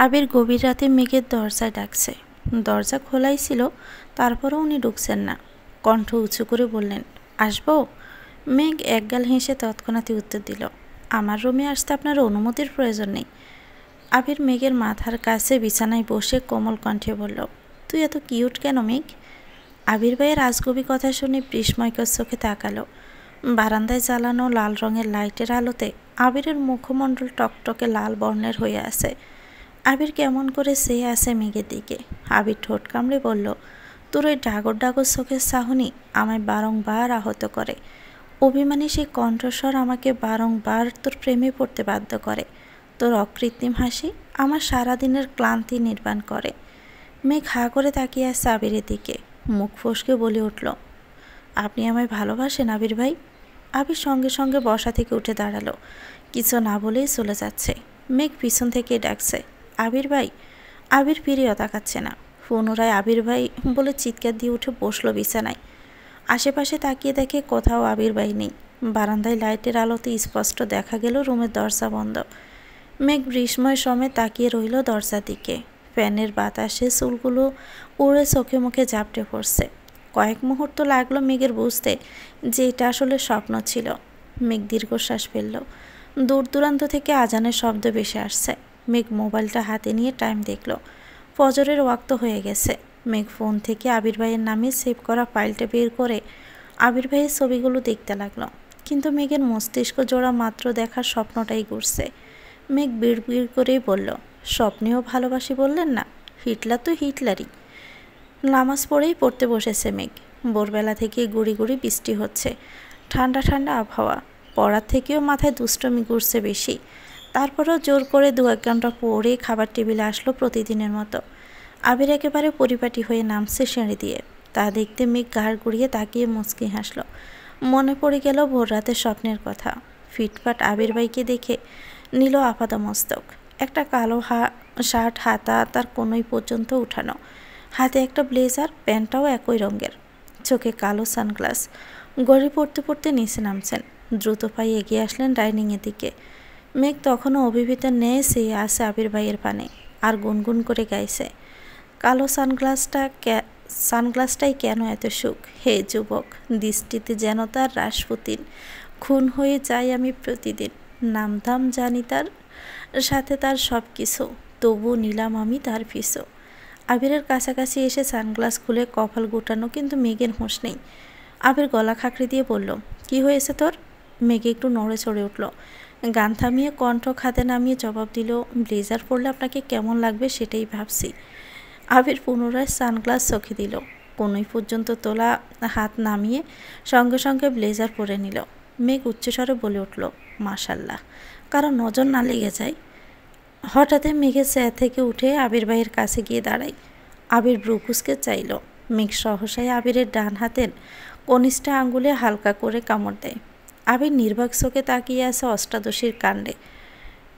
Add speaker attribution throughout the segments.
Speaker 1: আবির গভীর রাতে মেঘের দরজায় ডাকছে। দরজা খোলাই ছিল, তারপরও উনি ঢুকছেন না। কণ্ঠ উঁচু করে বললেন, আসবো? মেঘ একগাল হেসে তৎক্ষণাৎই উত্তর দিল, আমার রুমে আসতে আপনার অনুমতির প্রয়োজন নেই। আবির মেঘের মাথার কাছে বিছানায় বসে কোমল কণ্ঠে বলল, তুই এত কিউট কেন মেঘ? আবির ভাইয়ের আজগুবি কথা শুনে বিস্ময়কর চোখে তাকালো। বারান্দায় জ্বালানো লাল রঙের লাইটের আলোতে আবিরের মুখমণ্ডল টকটকে লাল বর্ণের হয়ে আছে। আবির কেমন করে চেয়ে আছে মেঘের দিকে। আবির ঠোঁট কামড়ে বলল, তোর ওই ডাগর ডাগর চোখের চাহনি আমায় বারংবার আহত করে। অভিমানী সেই কণ্ঠস্বর আমাকে বারংবার তোর প্রেমে পড়তে বাধ্য করে। তোর অকৃত্রিম হাসি আমার সারাদিনের ক্লান্তি নির্বাণ করে। মেঘ হা করে তাকিয়ে আছে আবিরের দিকে। মুখ ফসকে বলে উঠল, আপনি আমায় ভালোবাসেন আবির ভাই? আবির সঙ্গে সঙ্গে বসা থেকে উঠে দাঁড়ালো। কিছু না বলেই চলে যাচ্ছে। মেঘ পিছন থেকে ডাকছে, আবির ভাই। আবির ফিরেও তাকাচ্ছে না। পুনরায় আবির ভাই বলে চিৎকার দিয়ে উঠে বসলো বিছানায়। আশেপাশে তাকিয়ে দেখে কোথাও আবির ভাই নেই। বারান্দায় লাইটের আলোতে স্পষ্ট দেখা গেল রুমের দরজা বন্ধ। মেঘ বিস্ময় সমেত তাকিয়ে রইল দরজার দিকে। ফ্যানের বাতাসে চুলগুলো উড়ে চোখে মুখে ঝাপটে পড়ছে। কয়েক মুহূর্ত লাগলো মেঘের বুঝতে যে এটা আসলে স্বপ্ন ছিল। মেঘ দীর্ঘশ্বাস ফেলল। দূর দূরান্ত থেকে আজানের শব্দ ভেসে আসছে। মেঘ মোবাইলটা হাতে নিয়ে টাইম দেখল। ফজরের ওয়াক্ত হয়ে গেছে। মেঘ ফোন থেকে আবির ভাইয়ের নামে সেভ করা ফাইলটা বের করে আবির ভাইয়ের ছবিগুলো দেখতে লাগলো। কিন্তু মেঘের মস্তিষ্ক জোড়া মাত্র দেখার স্বপ্নটাই ঘুরছে। মেঘ বিড় করেই বলল, স্বপ্নেও ভালোবাসি বললেন না? হিটলার তো হিটলারই। নামাজ পড়তে বসেছে মেঘ। ভোরবেলা থেকে গুড়ি গুড়ি বৃষ্টি হচ্ছে। ঠান্ডা ঠান্ডা আবহাওয়া। পড়ার থেকেও মাথায় দুষ্টমি ঘুরছে বেশি। তারপরেও জোর করে 2-1 ঘন্টা পরে খাবার টেবিলে আসলো প্রতিদিনের মতো। আবির একেবারে পরিপাটি হয়ে নামছে সিঁড়ি দিয়ে। তা দেখতে মেঘ ঘাড় ঘুরিয়ে তাকিয়ে মুচকি হাসল। মনে পড়ে গেল ভোর রাতের স্বপ্নের কথা। ফিটফাট আবির ভাইকে দেখে নিল আপাদমস্তক। একটা কালো শার্ট হাতা তার কোনোই পর্যন্ত উঠানো, হাতে একটা ব্লেজার, প্যান্টটাও একই রঙের, চোখে কালো সানগ্লাস। গড়ি পড়তে পড়তে নিচে নামছেন। দ্রুত পায়ে এগিয়ে আসলেন ডাইনিংয়ের দিকে। মেঘ তখনও অভিভূতের ন্যায় চেয়ে আছে আবির ভাইয়ের পানে আর গুনগুন করে গাইছে, কালো সানগ্লাসটাই কেন এত সুখ হে যুবক, দৃষ্টিতে যেন তার রাসপুতিন, খুন হয়ে যাই আমি প্রতিদিন, নামধাম জানি তার, সাথে তার সব কিছু, তবু নিলাম আমি তার পিছু। আবিরের কাছাকাছি এসে সানগ্লাস খুলে কপাল গোটানো, কিন্তু মেঘের হুঁশ নেই। আবির গলা খাঁকড়ে দিয়ে বলল, কি হয়েছে তোর? মেঘে একটু নড়ে চড়ে উঠল। গান থামিয়ে কণ্ঠ খাতে নামিয়ে জবাব দিল, ব্লেজার পরলে আপনাকে কেমন লাগবে সেটাই ভাবছি। আবির পুনরায় সানগ্লাস চোখে দিল। কোনোই পর্যন্ত তোলা হাত নামিয়ে সঙ্গে সঙ্গে ব্লেজার পরে নিল। মেঘ উচ্চস্বরে বলে উঠল, মাশাল্লাহ, কারণ নজর না লেগে যায়। হঠাৎ মেঘের চেয়ার থেকে উঠে আবির ভাইয়ের কাছে গিয়ে দাঁড়ায়। আবির ব্রুকুসকে চাইল। মেঘ সহসায় আবিরের ডান হাতের কনিষ্ঠা আঙ্গুলে হালকা করে কামড় দেয়। আবির নির্বাক চোখে তাকিয়ে আছে অষ্টাদশীর কাণ্ডে।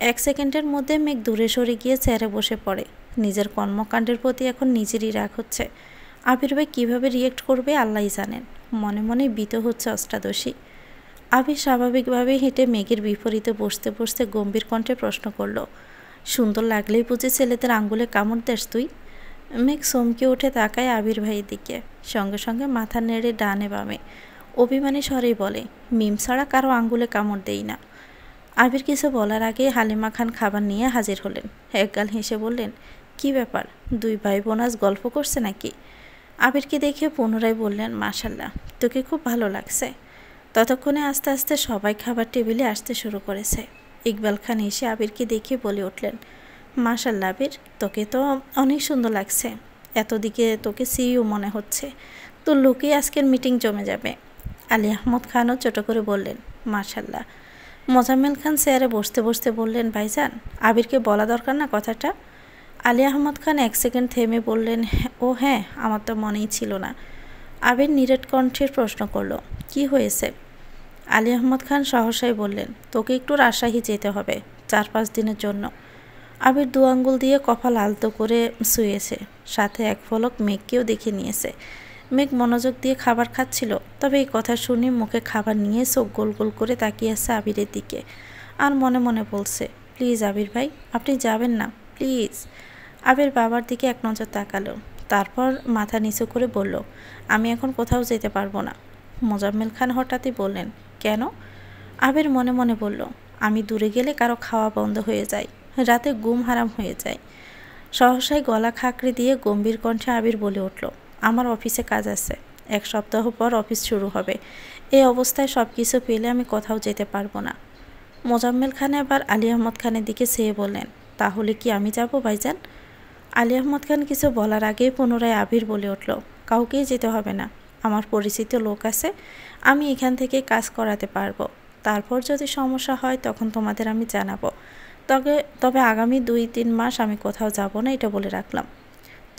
Speaker 1: 1 সেকেন্ডের মধ্যে মেঘ দূরে সরে গিয়ে চেয়ারে বসে পড়ে। নিজের কর্মকাণ্ডের প্রতি এখন নিজেরই রাগ হচ্ছে। আবির ভাই কীভাবে রিয়েক্ট করবে আল্লাহই জানেন। মনে মনে ভীত হচ্ছে অষ্টাদশী। আবির স্বাভাবিকভাবে হেঁটে মেঘের বিপরীতে বসতে বসতে গম্ভীর কণ্ঠে প্রশ্ন করল, সুন্দর লাগলেই বুঝি ছেলেদের আঙ্গুলে কামড় দেস তুই? মেঘ চমকে উঠে তাকায় আবির ভাইয়ের দিকে। সঙ্গে সঙ্গে মাথা নেড়ে ডানে বামে অভিমানী স্বরেই বলে, মিম ছাড়া কারো আঙ্গুলে কামড় দেই না। আবির কিছু বলার আগে হালিমা খান খাবার নিয়ে হাজির হলেন। একগাল হেসে বললেন, কি ব্যাপার, 2 ভাই বোন আজ গল্প করছে নাকি? আবিরকে দেখে পুনরায় বললেন, মাশাল্লাহ, তোকে খুব ভালো লাগছে। ততক্ষণে আস্তে আস্তে সবাই খাবার টেবিলে আসতে শুরু করেছে। ইকবাল খান এসে আবিরকে দেখে বলে উঠলেন, মাশাল্লাহ আবির, তোকে তো অনেক সুন্দর লাগছে। এতদিকে তোকে সিইও মনে হচ্ছে। তোর লোকেই আজকের মিটিং জমে যাবে। আলী আহমদ খানও ছোটো করে বললেন, মাশাল্লাহ। মোজাম্মেল খান চেয়ারে বসতে বসতে বললেন, ভাইজান, আবিরকে বলা দরকার না কথাটা? আলী আহমদ খান 1 সেকেন্ড থেমে বললেন, ও হ্যাঁ, আমার তো মনেই ছিল না। আবির নিরেট কণ্ঠের প্রশ্ন করল, কি হয়েছে? আলী আহমদ খান সহসাই বললেন, তোকে একটু রাজশাহী যেতে হবে 4-5 দিনের জন্য। আবির 2 আঙ্গুল দিয়ে কপাল আলতো করে শুয়েছে, সাথে এক ফলক মেঘকেও দেখে নিয়েছে। মেঘ মনোযোগ দিয়ে খাবার খাচ্ছিল, তবে এই কথা শুনে মুখে খাবার নিয়ে চোখ গোল গোল করে তাকিয়ে আছে আবিরের দিকে আর মনে মনে বলছে, প্লিজ আবির ভাই, আপনি যাবেন না, প্লিজ। আবির বাবার দিকে এক নজর তাকালো, তারপর মাথা নিচু করে বলল, আমি এখন কোথাও যেতে পারবো না। মোজাম্মেল খান হঠাৎই বললেন, কেন? আবির মনে মনে বলল, আমি দূরে গেলে কারো খাওয়া বন্ধ হয়ে যায়, রাতে ঘুম হারাম হয়ে যায়। সহসাই গলা খাঁকড়ে দিয়ে গম্ভীর কণ্ঠে আবির বলে উঠল, আমার অফিসে কাজ আছে, 1 সপ্তাহ পর অফিস শুরু হবে। এই অবস্থায় সব কিছু পেলে আমি কোথাও যেতে পারবো না। মোজাম্মেল খান এবার আলী আহমদ খানের দিকে চেয়ে বললেন, তাহলে কি আমি যাব ভাইজান? আলী আহমদ খান কিছু বলার আগেই পুনরায় আবির বলে উঠল, কাউকেই যেতে হবে না, আমার পরিচিত লোক আছে, আমি এখান থেকে কাজ করাতে পারবো। তারপর যদি সমস্যা হয় তখন তোমাদের আমি জানাবো। তবে আগামী 2-3 মাস আমি কোথাও যাব না, এটা বলে রাখলাম।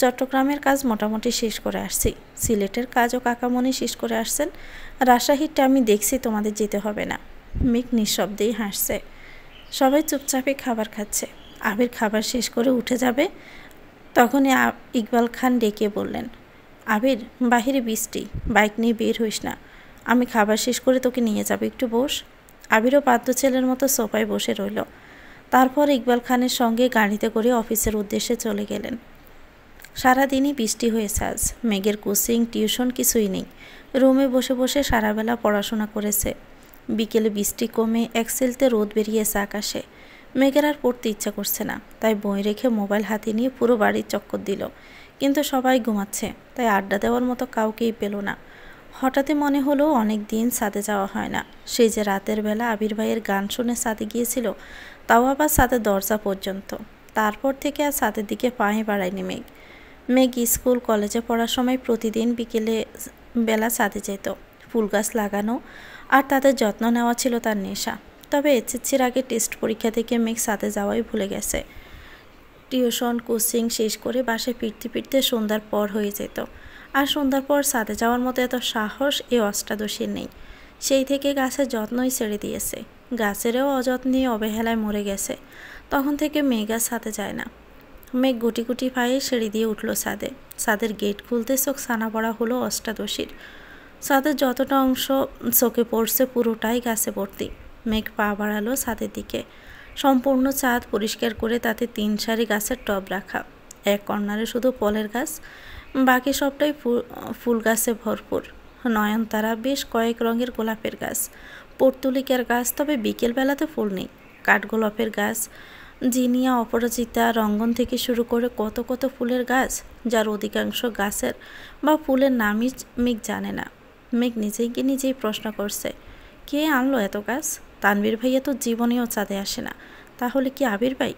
Speaker 1: চট্টগ্রামের কাজ মোটামুটি শেষ করে আসছি, সিলেটের কাজও কাকামণি শেষ করে আসছেন, রাজশাহীরটা আমি দেখছি, তোমাদের যেতে হবে না। মিক নিঃশব্দেই হাসছে। সবাই চুপচাপে খাবার খাচ্ছে। আবির খাবার শেষ করে উঠে যাবে, তখনই ইকবাল খান ডেকে বললেন, আবির, বাহিরে বৃষ্টি, বাইক নিয়ে বের হইস না, আমি খাবার শেষ করে তোকে নিয়ে যাব, একটু বস। আবিরও বাধ্য ছেলের মতো সোফায় বসে রইল। তারপর ইকবাল খানের সঙ্গে গাড়িতে করে অফিসের উদ্দেশ্যে চলে গেলেন। সারাদিনই বৃষ্টি হয়েছে আজ, মেঘের কোচিং টিউশন কিছুই নেই, রুমে বসে বসে সারাবেলা পড়াশোনা করেছে। বিকেলে বৃষ্টি কমে একসেলতে রোদ বেরিয়েছে আকাশে। মেঘের আর পড়তে ইচ্ছা করছে না, তাই বই রেখে মোবাইল হাতে নিয়ে পুরো বাড়ির চক্কর দিল, কিন্তু সবাই ঘুমাচ্ছে, তাই আড্ডা দেওয়ার মতো কাউকেই পেল না। হঠাৎই মনে হলো অনেক দিন ছাদে যাওয়া হয় না, সেই যে রাতের বেলা আবির ভাইয়ের গান শুনে ছাদে গিয়েছিল, তাও আবার ছাদের দরজা পর্যন্ত। তারপর থেকে আর ছাদের দিকে পায়ে বাড়ায়নি মেঘ স্কুল কলেজে পড়ার সময় প্রতিদিন বিকেলে বেলা ছাদে যেত। ফুল গাছ লাগানো আর তাদের যত্ন নেওয়া ছিল তার নেশা। তবে এসএসসির আগে টেস্ট পরীক্ষা থেকে মেঘ ছাদে যাওয়াই ভুলে গেছে। টিউশন কোচিং শেষ করে বাসায় ফিরতে ফিরতে সন্ধ্যার পর হয়ে যেত, আর সন্ধ্যার পর ছাদে যাওয়ার মতো এত সাহস এই অষ্টাদশীর নেই। সেই থেকে গাছের যত্নই ছেড়ে দিয়েছে, গাছেরও অযত্নে অবহেলায় মরে গেছে। তখন থেকে মেঘ আর ছাদে যায় না। মেঘ গুটি গুটি পায়ে সিঁড়ি দিয়ে উঠল ছাদে। ছাদের গেট খুলতে চোখ ছানা পড়া হলো অষ্টাদশীর। ছাদের যতটা অংশ চোখে পড়ছে পুরোটাই গাছে ভর্তি। মেঘ পা বাড়ালো ছাদের দিকে। সম্পূর্ণ ছাদ পরিষ্কার করে তাতে 3 সারি গাছের টব রাখা। এক কর্নারে শুধু ফলের গাছ, বাকি সবটাই ফুল গাছে ভরপুর। নয়নতারা, বেশ কয়েক রঙের গোলাপের গাছ, পর্তুলিকার গাছ, তবে বিকেলবেলাতে ফুল নেই। কাঠগোলাপের গাছ, জিনিয়া, অপরাজিতা, রঙ্গন থেকে শুরু করে কত কত ফুলের গাছ, যার অধিকাংশ গাছের বা ফুলের নামই মেঘ জানে না। মেঘ নিজেই প্রশ্ন করছে, কে আনলো এত গাছ? তানভীর ভাইয়া তো জীবনেও চাঁদে আসে না, তাহলে কি আবির ভাই?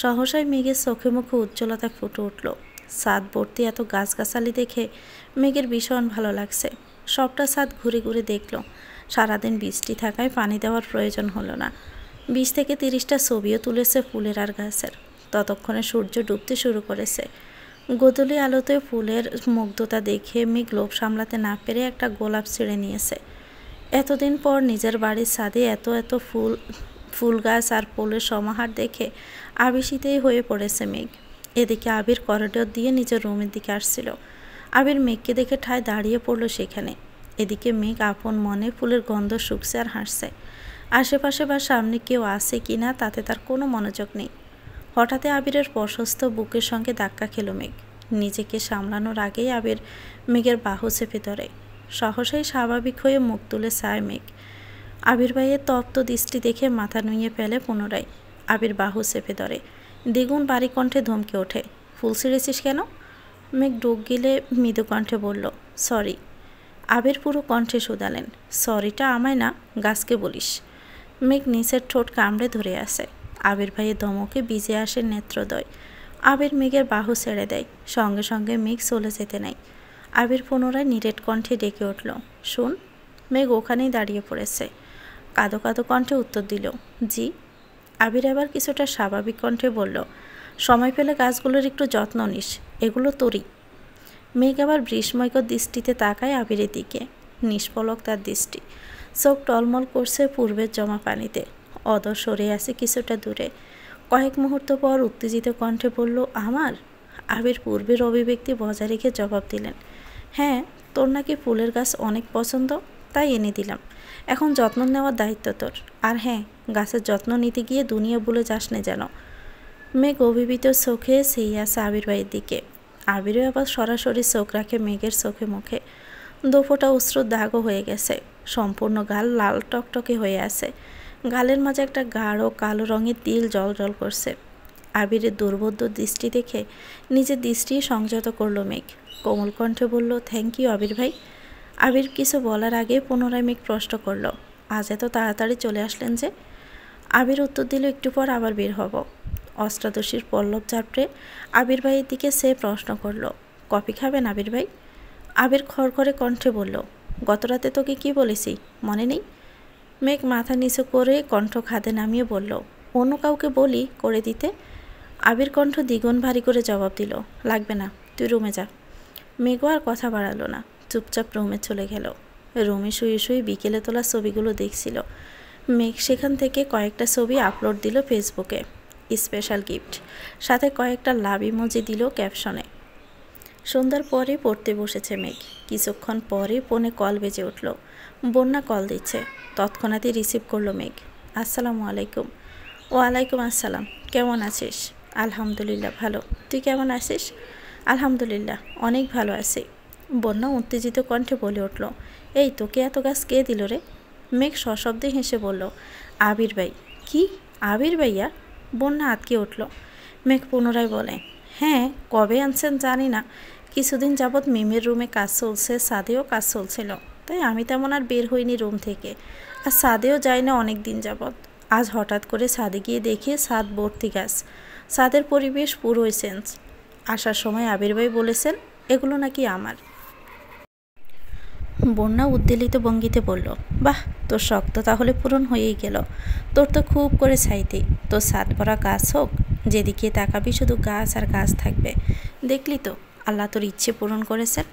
Speaker 1: সহসাই মেঘের চোখে মুখে উজ্জ্বলতা ফুটে উঠল। ছাদ ভর্তি এত গাছগাছালি দেখে মেঘের ভীষণ ভালো লাগছে। সবটা ছাদ ঘুরে ঘুরে দেখল। সারাদিন বৃষ্টি থাকায় পানি দেওয়ার প্রয়োজন হলো না। 20 থেকে 30টা ছবিও তুলেছে ফুলের আর গাছের। ততক্ষণে সূর্য ডুবতে শুরু করেছে। গোধূলি আলোতে ফুলের মুগ্ধতা দেখে মেঘ লোভ সামলাতে না পেরে একটা গোলাপ ছিঁড়ে নিয়েছে। এতদিন পর নিজের বাড়ির ছাদে এত ফুল গাছ আর ফুলের সমাহার দেখে আবেশিতেই হয়ে পড়েছে মেঘ। এদিকে আবির করিডোর দিয়ে নিজের রুমের দিকে আসছিল। আবির মেঘকে দেখে ঠায় দাঁড়িয়ে পড়ল সেখানে। এদিকে মেঘ আপন মনে ফুলের গন্ধ শুকছে আর হাসছে। আশেপাশে বা সামনে কেউ আছে কিনা তাতে তার কোনো মনোযোগ নেই। হঠাৎ আবিরের প্রশস্ত বুকের সঙ্গে ধাক্কা খেল মেঘ। নিজেকে সামলানোর আগেই আবির মেঘের বাহু চেপে ধরে। সহসাই স্বাভাবিক হয়ে মুখ তুলে চায় মেঘ। আবির ভাইয়ের তপ্ত দৃষ্টি দেখে মাথা নুইয়ে ফেলে পুনরায়। আবির বাহু চেপে ধরে। দ্বিগুণ বাড়ি কণ্ঠে ধমকে ওঠে, ফুল ছিঁড়েছিস কেন? মেঘ ডুব গিলে মৃদু কণ্ঠে বলল, সরি। আবির পুরো কণ্ঠে শুধালেন, সরিটা আমায় না, গাছকে বলিস। মেঘ নিচের ঠোঁট কামড়ে ধরে আসে। আবির ভাইয়ের ধমকে ভিজে আসে নেত্রদয়। আবির মেঘের বাহু ছেড়ে দেয়। সঙ্গে সঙ্গে মেঘ চলে যেতে নেয়। আবির পুনরায় নিরেট কণ্ঠে ডেকে উঠল, শুন। মেঘ ওখানেই দাঁড়িয়ে পড়েছে। কাঁদো কাঁদো কণ্ঠে উত্তর দিল, জি। আবির এবার কিছুটা স্বাভাবিক কণ্ঠে বলল, সময় পেলে গাছগুলোর একটু যত্ন নিস, এগুলো তোরই। মেঘ আবার বিস্ময়কর দৃষ্টিতে তাকায় আবিরের দিকে। নিষ্পলক তার দৃষ্টি, চোখ টলমল করছে পূর্বের জমা পানিতে। অদর সরে আসে কিছুটা দূরে। কয়েক মুহূর্ত পর উত্তেজিত কণ্ঠে বলল, আমার? আবির পূর্বের অভিব্যক্তি বজায় রেখে জবাব দিলেন, হ্যাঁ, তোর নাকি ফুলের গাছ অনেক পছন্দ, তাই এনে দিলাম। এখন যত্ন নেওয়ার দায়িত্ব তোর। আর হ্যাঁ, গাছের যত্ন নিতে গিয়ে দুনিয়া ভুলে যাস না যেন। মেঘ অভিভূত চোখে চেয়ে আছে আবির ভাইয়ের দিকে। আবিরও আবার সরাসরি চোখ রাখে মেঘের চোখে মুখে। দুফোঁটা অশ্রুর দাগও হয়ে গেছে, সম্পূর্ণ গাল লাল টকটকে হয়ে আছে। গালের মাঝে একটা গাঢ় কালো রঙের তিল জল জল করছে। আবিরের দুর্বোধ্য দৃষ্টি দেখে নিজের দৃষ্টি সংযত করল মেঘ। কোমল কণ্ঠে বলল, থ্যাংক ইউ আবির ভাই। আবির কিছু বলার আগে পুনরায় মেঘ প্রশ্ন করল, আজ এত তাড়াতাড়ি চলে আসলেন যে? আবির উত্তর দিল, একটু পর আবার বের হব। অষ্টাদশীর পল্লব চাপড়ে আবির ভাইয়ের দিকে সে প্রশ্ন করল, কফি খাবেন আবির ভাই? আবির খড়খড়ে কণ্ঠে বলল, গতরাতে তোকে কি বলেছি মনে নেই? মেঘ মাথা নিচু করে কণ্ঠ খাদে নামিয়ে বলল, অন্য কাউকে বলি করে দিতে। আবির কণ্ঠ দ্বিগুণ ভারী করে জবাব দিল, লাগবে না, তুই রুমে যা। মেঘও আর কথা বাড়ালো না, চুপচাপ রুমে চলে গেল। রুমে শুয়ে শুয়ে বিকেলে তোলা ছবিগুলো দেখছিল মেঘ। সেখান থেকে কয়েকটা ছবি আপলোড দিল ফেসবুকে, স্পেশাল গিফট, সাথে কয়েকটা লাভ ইমোজি দিল ক্যাপশনে। সন্ধ্যার পরে পড়তে বসেছে মেঘ। কিছুক্ষণ পরে ফোনে কল বেজে উঠল। বন্যা কল দিচ্ছে। তৎক্ষণাৎই রিসিভ করলো মেঘ। আসসালামু আলাইকুম। ওয়ালাইকুম আসসালাম, কেমন আছিস? আলহামদুলিল্লাহ ভালো, তুই কেমন আছিস? আলহামদুলিল্লাহ অনেক ভালো আছি। বন্যা উত্তেজিত কণ্ঠে বলে উঠল, এই তোকে এত গাছ কে দিল রে? মেঘ সশব্দে হেসে বলল, আবির ভাই। কি আবির ভাইয়া? বন্যা আটকে উঠল। মেঘ পুনরায় বলে, হ্যাঁ, কবে আনছেন জানি না, কিছুদিন যাবৎ মিমের রুমে কাজ চলছে, সাদেও কাজ চলছিল, তাই আমি তেমন আর বের হইনি রুম থেকে। আর সাদেও যাই না অনেক দিন যাবৎ। আজ হঠাৎ করে ছাদে গিয়ে দেখি ছাদ ভর্তি গাছ, ছাদের পরিবেশ পুরোই চেঞ্জ। আসার সময় আবির ভাই বলেছেন এগুলো নাকি আমার। বন্যা উদ্বেলিত ভঙ্গিতে বলল, বাহ, তোর শখ তো তাহলে পূরণ হয়েই গেল। তোর তো খুব করে চাইতে তোর ছাদ ভরা গাছ হোক, যেদিকে তাকাবি শুধু গাছ আর গাছ থাকবে। দেখলি তো আল্লাহ তোর ইচ্ছে পূরণ করেছেন।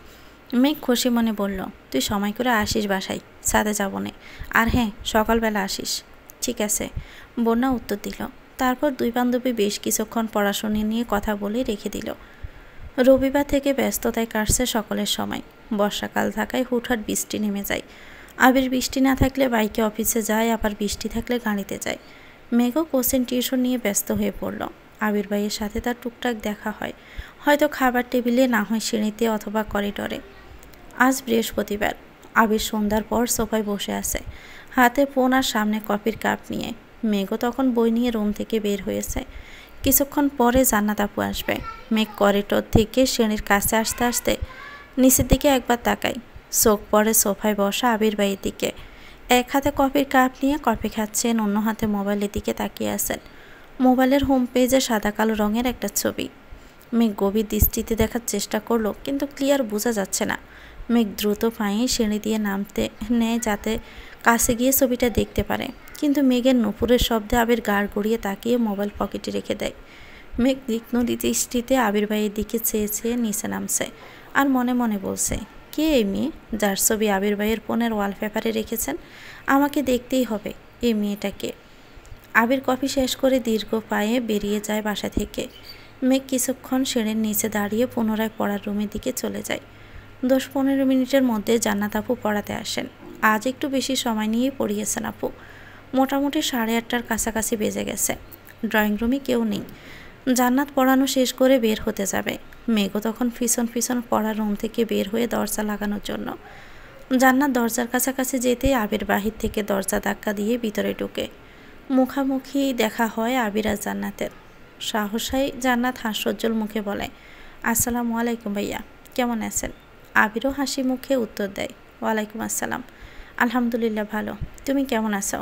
Speaker 1: মেঘ খুশি মনে বলল, তুই সময় করে আসিস বাসায়, ছাদে যাব না। আর হ্যাঁ, সকালবেলা আসিস। ঠিক আছে, বন্যা উত্তর দিল। তারপর দুই বান্ধবী বেশ কিছুক্ষণ পড়াশুনো নিয়ে কথা বলে রেখে দিল। রবিবার থেকে ব্যস্ততায় কাটছে সকলের সময়। বর্ষাকাল থাকায় হুটহাট বৃষ্টি নেমে যায়। আবির বৃষ্টি না থাকলে বাইকে অফিসে যায়, আবার বৃষ্টি থাকলে গাড়িতে যায়। মেঘও কোচিং টিউশন নিয়ে ব্যস্ত হয়ে পড়ল। আবির ভাইয়ের সাথে তার টুকটাক দেখা হয়, হয়তো খাবার টেবিলে, না হয় সিঁড়িতে অথবা করিডোরে। আজ বৃহস্পতিবার। আবির সন্ধ্যার পর সোফায় বসে আছে, হাতে ফোন আর সামনে কফির কাপ নিয়ে। মেঘও তখন বই নিয়ে রুম থেকে বের হয়েছে। কিছুক্ষণ পরে জান্নাত আপু আসবে। মেঘ করিডোর থেকে সিঁড়ির কাছে আসতে আসতে নিচের দিকে একবার তাকাই। চোখ পড়ে সোফায় বসা আবির ভাইয়ের দিকে। এক হাতে কফির কাপ নিয়ে কফি খাচ্ছেন, অন্য হাতে মোবাইলের দিকে তাকিয়ে আছেন। মোবাইলের হোম পেজে সাদা কালো রঙের একটা ছবি। মেঘ গভীর দৃষ্টিতে দেখার চেষ্টা করলো, কিন্তু ক্লিয়ার বোঝা যাচ্ছে না। মেঘ দ্রুত পায়ে সিঁড়ি দিয়ে নামতে নেয় যাতে কাছে গিয়ে ছবিটা দেখতে পারে, কিন্তু মেঘের নুপুরের শব্দে আবির গাড় গড়িয়ে তাকিয়ে মোবাইল পকেটে রেখে দেয়। মেঘ তীক্ষ্ণ দৃষ্টিতে আবির ভাইয়ের দিকে চেয়ে চেয়ে নিচে নামছে, আর মনে মনে বলছে, কে এই মেয়ে যার ছবি আবির ভাইয়ের ফোনের ওয়ালপেপারে রেখেছেন? আমাকে দেখতেই হবে এই মেয়েটাকে। আবির কফি শেষ করে দীর্ঘ পায়ে বেরিয়ে যায় বাসা থেকে। মেঘ কিছুক্ষণ সিঁড়ির নিচে দাঁড়িয়ে পুনরায় পড়ার রুমের দিকে চলে যায়। 10-15 মিনিটের মধ্যে জান্নাত আপু পড়াতে আসেন। আজ একটু বেশি সময় নিয়েই পড়িয়েছেন আপু। মোটামুটি 8:30টার কাছাকাছি বেজে গেছে। ড্রয়িং রুমে কেউ নেই। জান্নাত পড়ানো শেষ করে বের হতে যাবে। মেঘও তখন পিছন পিছন পড়ার রুম থেকে বের হয়ে দরজা লাগানোর জন্য। জান্নাত দরজার কাছাকাছি যেতেই আবির বাহির থেকে দরজা ধাক্কা দিয়ে ভিতরে ঢুকে। মুখামুখি দেখা হয় আবির আর জান্নাতের। সাহসাই জান্নাত হাস্যোজ্জ্বল মুখে বলে, আসসালামু আলাইকুম ভাইয়া, কেমন আছেন? আবিরও হাসি মুখে উত্তর দেয়, ওয়ালাইকুম আসসালাম, আলহামদুলিল্লাহ ভালো, তুমি কেমন আছো?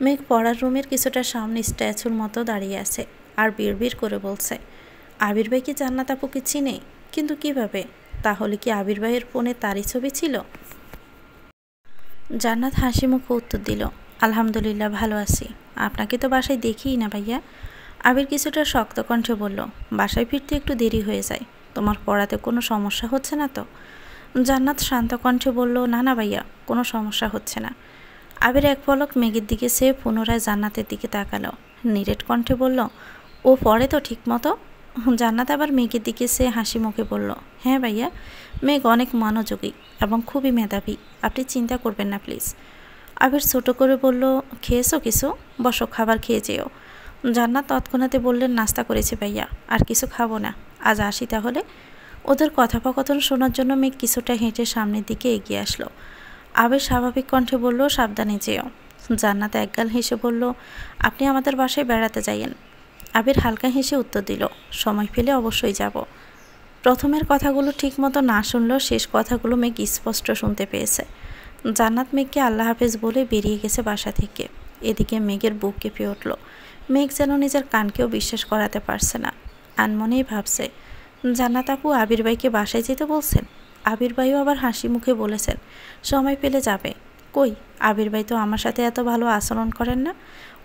Speaker 1: মেঘ পড়ার রুমের কিছুটা সামনে স্ট্যাচুর মতো দাঁড়িয়ে আছে আর বিড়বিড় করে বলছে, আবির ভাই কি জান্নাত আপুকে চিনে? কিন্তু কিভাবে? তাহলে কি আবির ভাইয়ের ফোনে তারই ছবি ছিল? জান্নাত হাসি মুখে উত্তর দিল, আলহামদুলিল্লাহ ভালো আছি, আপনাকে তো বাসায় দেখিই না ভাইয়া। আবির কিছুটা শক্ত কণ্ঠে বলল, বাসায় ফিরতে একটু দেরি হয়ে যায়, তোমার পড়াতে কোনো সমস্যা হচ্ছে না তো? জান্নাত শান্ত কণ্ঠে বলল, না না ভাইয়া, কোনো সমস্যা হচ্ছে না। আবির এক পলক মেঘের দিকে সে পুনরায় জান্নাতের দিকে তাকালো, নিরেট কণ্ঠে বলল, ও পড়ে তো ঠিক মতো? জান্নাত আবার মেঘের দিকে সে হাসি মুখে বলল, হ্যাঁ ভাইয়া, মেঘ অনেক মনোযোগী এবং খুবই মেধাবী, আপনি চিন্তা করবেন না প্লিজ। আবির ছোট করে বলল, খেয়েছো কিছু? বসো, খাবার খেয়ে যেও। জান্নাত তৎক্ষণাতে বললেন, নাস্তা করেছি ভাইয়া, আর কিছু খাবো না, আজ আসি তাহলে। ওদের কথোপকথন শোনার জন্য মেঘ কিছুটা হেঁটে সামনের দিকে এগিয়ে আসলো। আবির স্বাভাবিক কণ্ঠে বলল, সাবধানে যেও। জান্নাত একগাল হেসে বলল, আপনি আমাদের বাসায় বেড়াতে যাইয়েন। আবির হালকা হেসে উত্তর দিল, সময় পেলে অবশ্যই যাব। প্রথমের কথাগুলো ঠিকমতো না শুনলেও শেষ কথাগুলো মেঘ স্পষ্ট শুনতে পেয়েছে। জান্নাত মেঘকে আল্লাহ হাফেজ বলে বেরিয়ে গেছে বাসা থেকে। এদিকে মেঘের বুক কেঁপে উঠল। মেঘ যেন নিজের কানকেও বিশ্বাস করাতে পারছে না। আনমনেই ভাবছে, জান্নাত আপু আবির ভাইকে বাসায় যেতে বলছেন। আবির ভাইও আবার হাসি মুখে বলেছেন সময় পেলে যাবে। কই, আবির ভাই তো আমার সাথে এত ভালো আচরণ করেন না।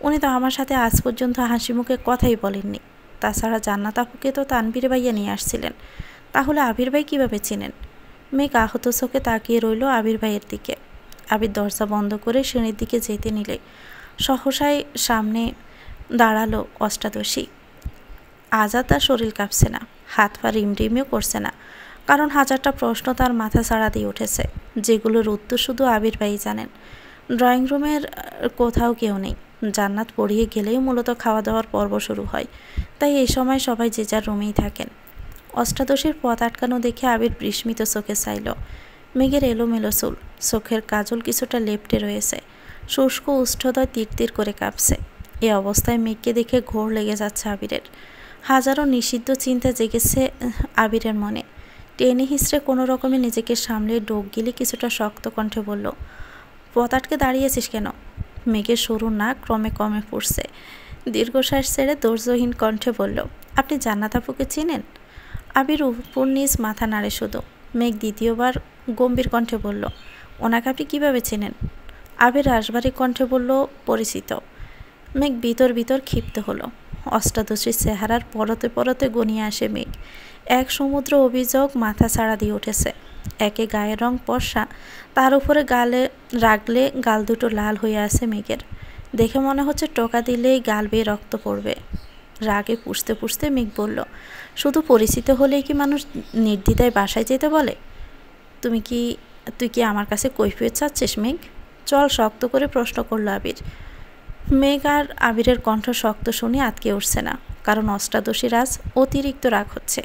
Speaker 1: উনি তো আমার সাথে আজ পর্যন্ত হাসি মুখে কথাই বলেননি। তাছাড়া জান্নাত আপুকে তো তানভীর ভাইয়া নিয়ে আসছিলেন। তাহলে আবির ভাই কীভাবে চিনেন? মেঘ আহত চোখে তাকিয়ে রইল আবির ভাইয়ের দিকে। আবির দরজা বন্ধ করে সিঁড়ির দিকে যেতে নিলে সহসায় সামনে দাঁড়ালো অষ্টাদশী। আজ আর তার শরীর কাঁপছে না, হাত পা রিমরিমেও করছে না, কারণ হাজারটা প্রশ্ন তার মাথা ছাড়া দিয়ে উঠেছে, যেগুলোর উত্তর শুধু আবির ভাই জানেন। ড্রয়িং রুমের কোথাও কেউ নেই। জান্নাত পড়িয়ে গেলেই মূলত খাওয়া দাওয়ার পর্ব শুরু হয়, তাই এই সময় সবাই যে যার রুমেই থাকেন। অষ্টাদশীর পথ আটকানো দেখে আবির বিস্মিত চোখে চাইল। মেঘের এলোমেলো চুল, চোখের কাজল কিছুটা লেপ্টে রয়েছে, শুষ্ক উষ্ঠদয় তীর তীর করে কাঁপছে। এ অবস্থায় মেঘকে দেখে ঘোর লেগে যাচ্ছে আবিরের। হাজারো নিষিদ্ধ চিন্তা জেগেছে আবিরের মনে। টেনে হিসড়ে কোনো রকমে নিজেকে সামলে ডোক গিলে কিছুটা শক্ত কণ্ঠে বলল, পথ আটকে দাঁড়িয়েছিস কেন? মেঘের সরু নাক ক্রমে কমে পড়ছে। দীর্ঘশ্বাস ছেড়ে ধৈর্যহীন কণ্ঠে বলল, আপনি জান্নাত আপুকে চিনেন? আবির উপর নিজ মাথা নাড়ে শুধু। মেঘ দ্বিতীয়বার গম্ভীর কণ্ঠে বলল, ওনাকে আপনি কীভাবে চেনেন? আবির রাশভারী কণ্ঠে বলল, পরিচিত। মেঘ ভিতর ভিতর ক্ষিপ্ত হলো। অষ্টাদশীর চেহারার পরতে পরতে গনিয়ে আসে মেঘ। এক সমুদ্র অভিযোগ মাথা ছাড়া দিয়ে উঠেছে। একে গায়ের রং ফর্সা, তার উপরে গালে রাগলে গাল দুটো লাল হয়ে আছে মেঘের। দেখে মনে হচ্ছে টোকা দিলেই গাল বেয়ে রক্ত পড়বে। রাগে পুষতে পুষতে মেঘ বলল, শুধু পরিচিত হলেই কি মানুষ নির্দ্বিধায় বাসায় যেতে বলে? তুই কি আমার কাছে কৈফিয়ত চাচ্ছিস মেঘ? চল, শক্ত করে প্রশ্ন করল আবির। মেঘ আর আবিরের কণ্ঠ শক্ত শুনে আটকে উঠছে না, কারণ অষ্টাদশীর আজ অতিরিক্ত রাগ হচ্ছে।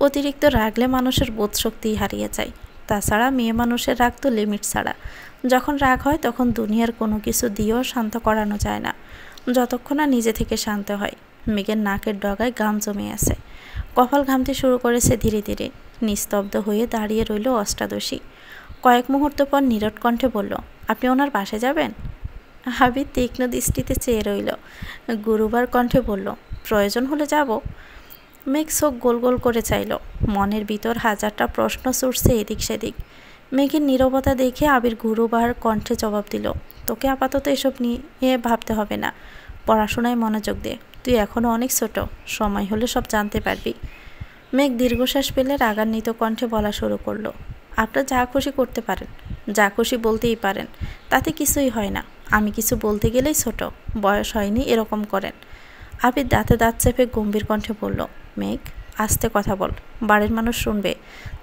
Speaker 1: অতিরিক্ত রাগলে মানুষের বোধশক্তি হারিয়ে যায়। তাছাড়া মেয়ে মানুষের রাগ তো লিমিট ছাড়া। যখন রাগ হয় তখন দুনিয়ার কোনো কিছু দিয়েও শান্ত করানো যায় না, যতক্ষণ না নিজে থেকে শান্ত হয়। মেঘের নাকের ডগায় ঘাম জমে আছে, কপাল ঘামতে শুরু করেছে ধীরে ধীরে। নিস্তব্ধ হয়ে দাঁড়িয়ে রইল অষ্টাদশী। কয়েক মুহূর্ত পর নীরব কণ্ঠে বলল, আপনি ওনার বাসায় যাবেন? আবির তীক্ষ্ণ দৃষ্টিতে চেয়ে রইল। গুরুবার কণ্ঠে বলল, প্রয়োজন হলে যাব। মেঘ চোখ গোল গোল করে চাইল। মনের ভিতর হাজারটা প্রশ্ন ছুটছে এদিক সেদিক। মেঘের নীরবতা দেখে আবির গুরুবার কণ্ঠে জবাব দিল, তোকে আপাতত এসব নিয়ে ভাবতে হবে না, পড়াশোনায় মনোযোগ দে। তুই এখনও অনেক ছোট, সময় হলে সব জানতে পারবি। মেঘ দীর্ঘশ্বাস পেলে রাগান্বিত কণ্ঠে বলা শুরু করলো, আপনার যা খুশি করতে পারেন, যা খুশি বলতেই পারেন, তাতে কিছুই হয় না। আমি কিছু বলতে গেলেই ছোট, বয়স হয়নি এরকম করেন। আবির দাঁতে দাঁত চেপে গম্ভীর কণ্ঠে বলল, মেঘ আস্তে কথা বল, বাড়ির মানুষ শুনবে।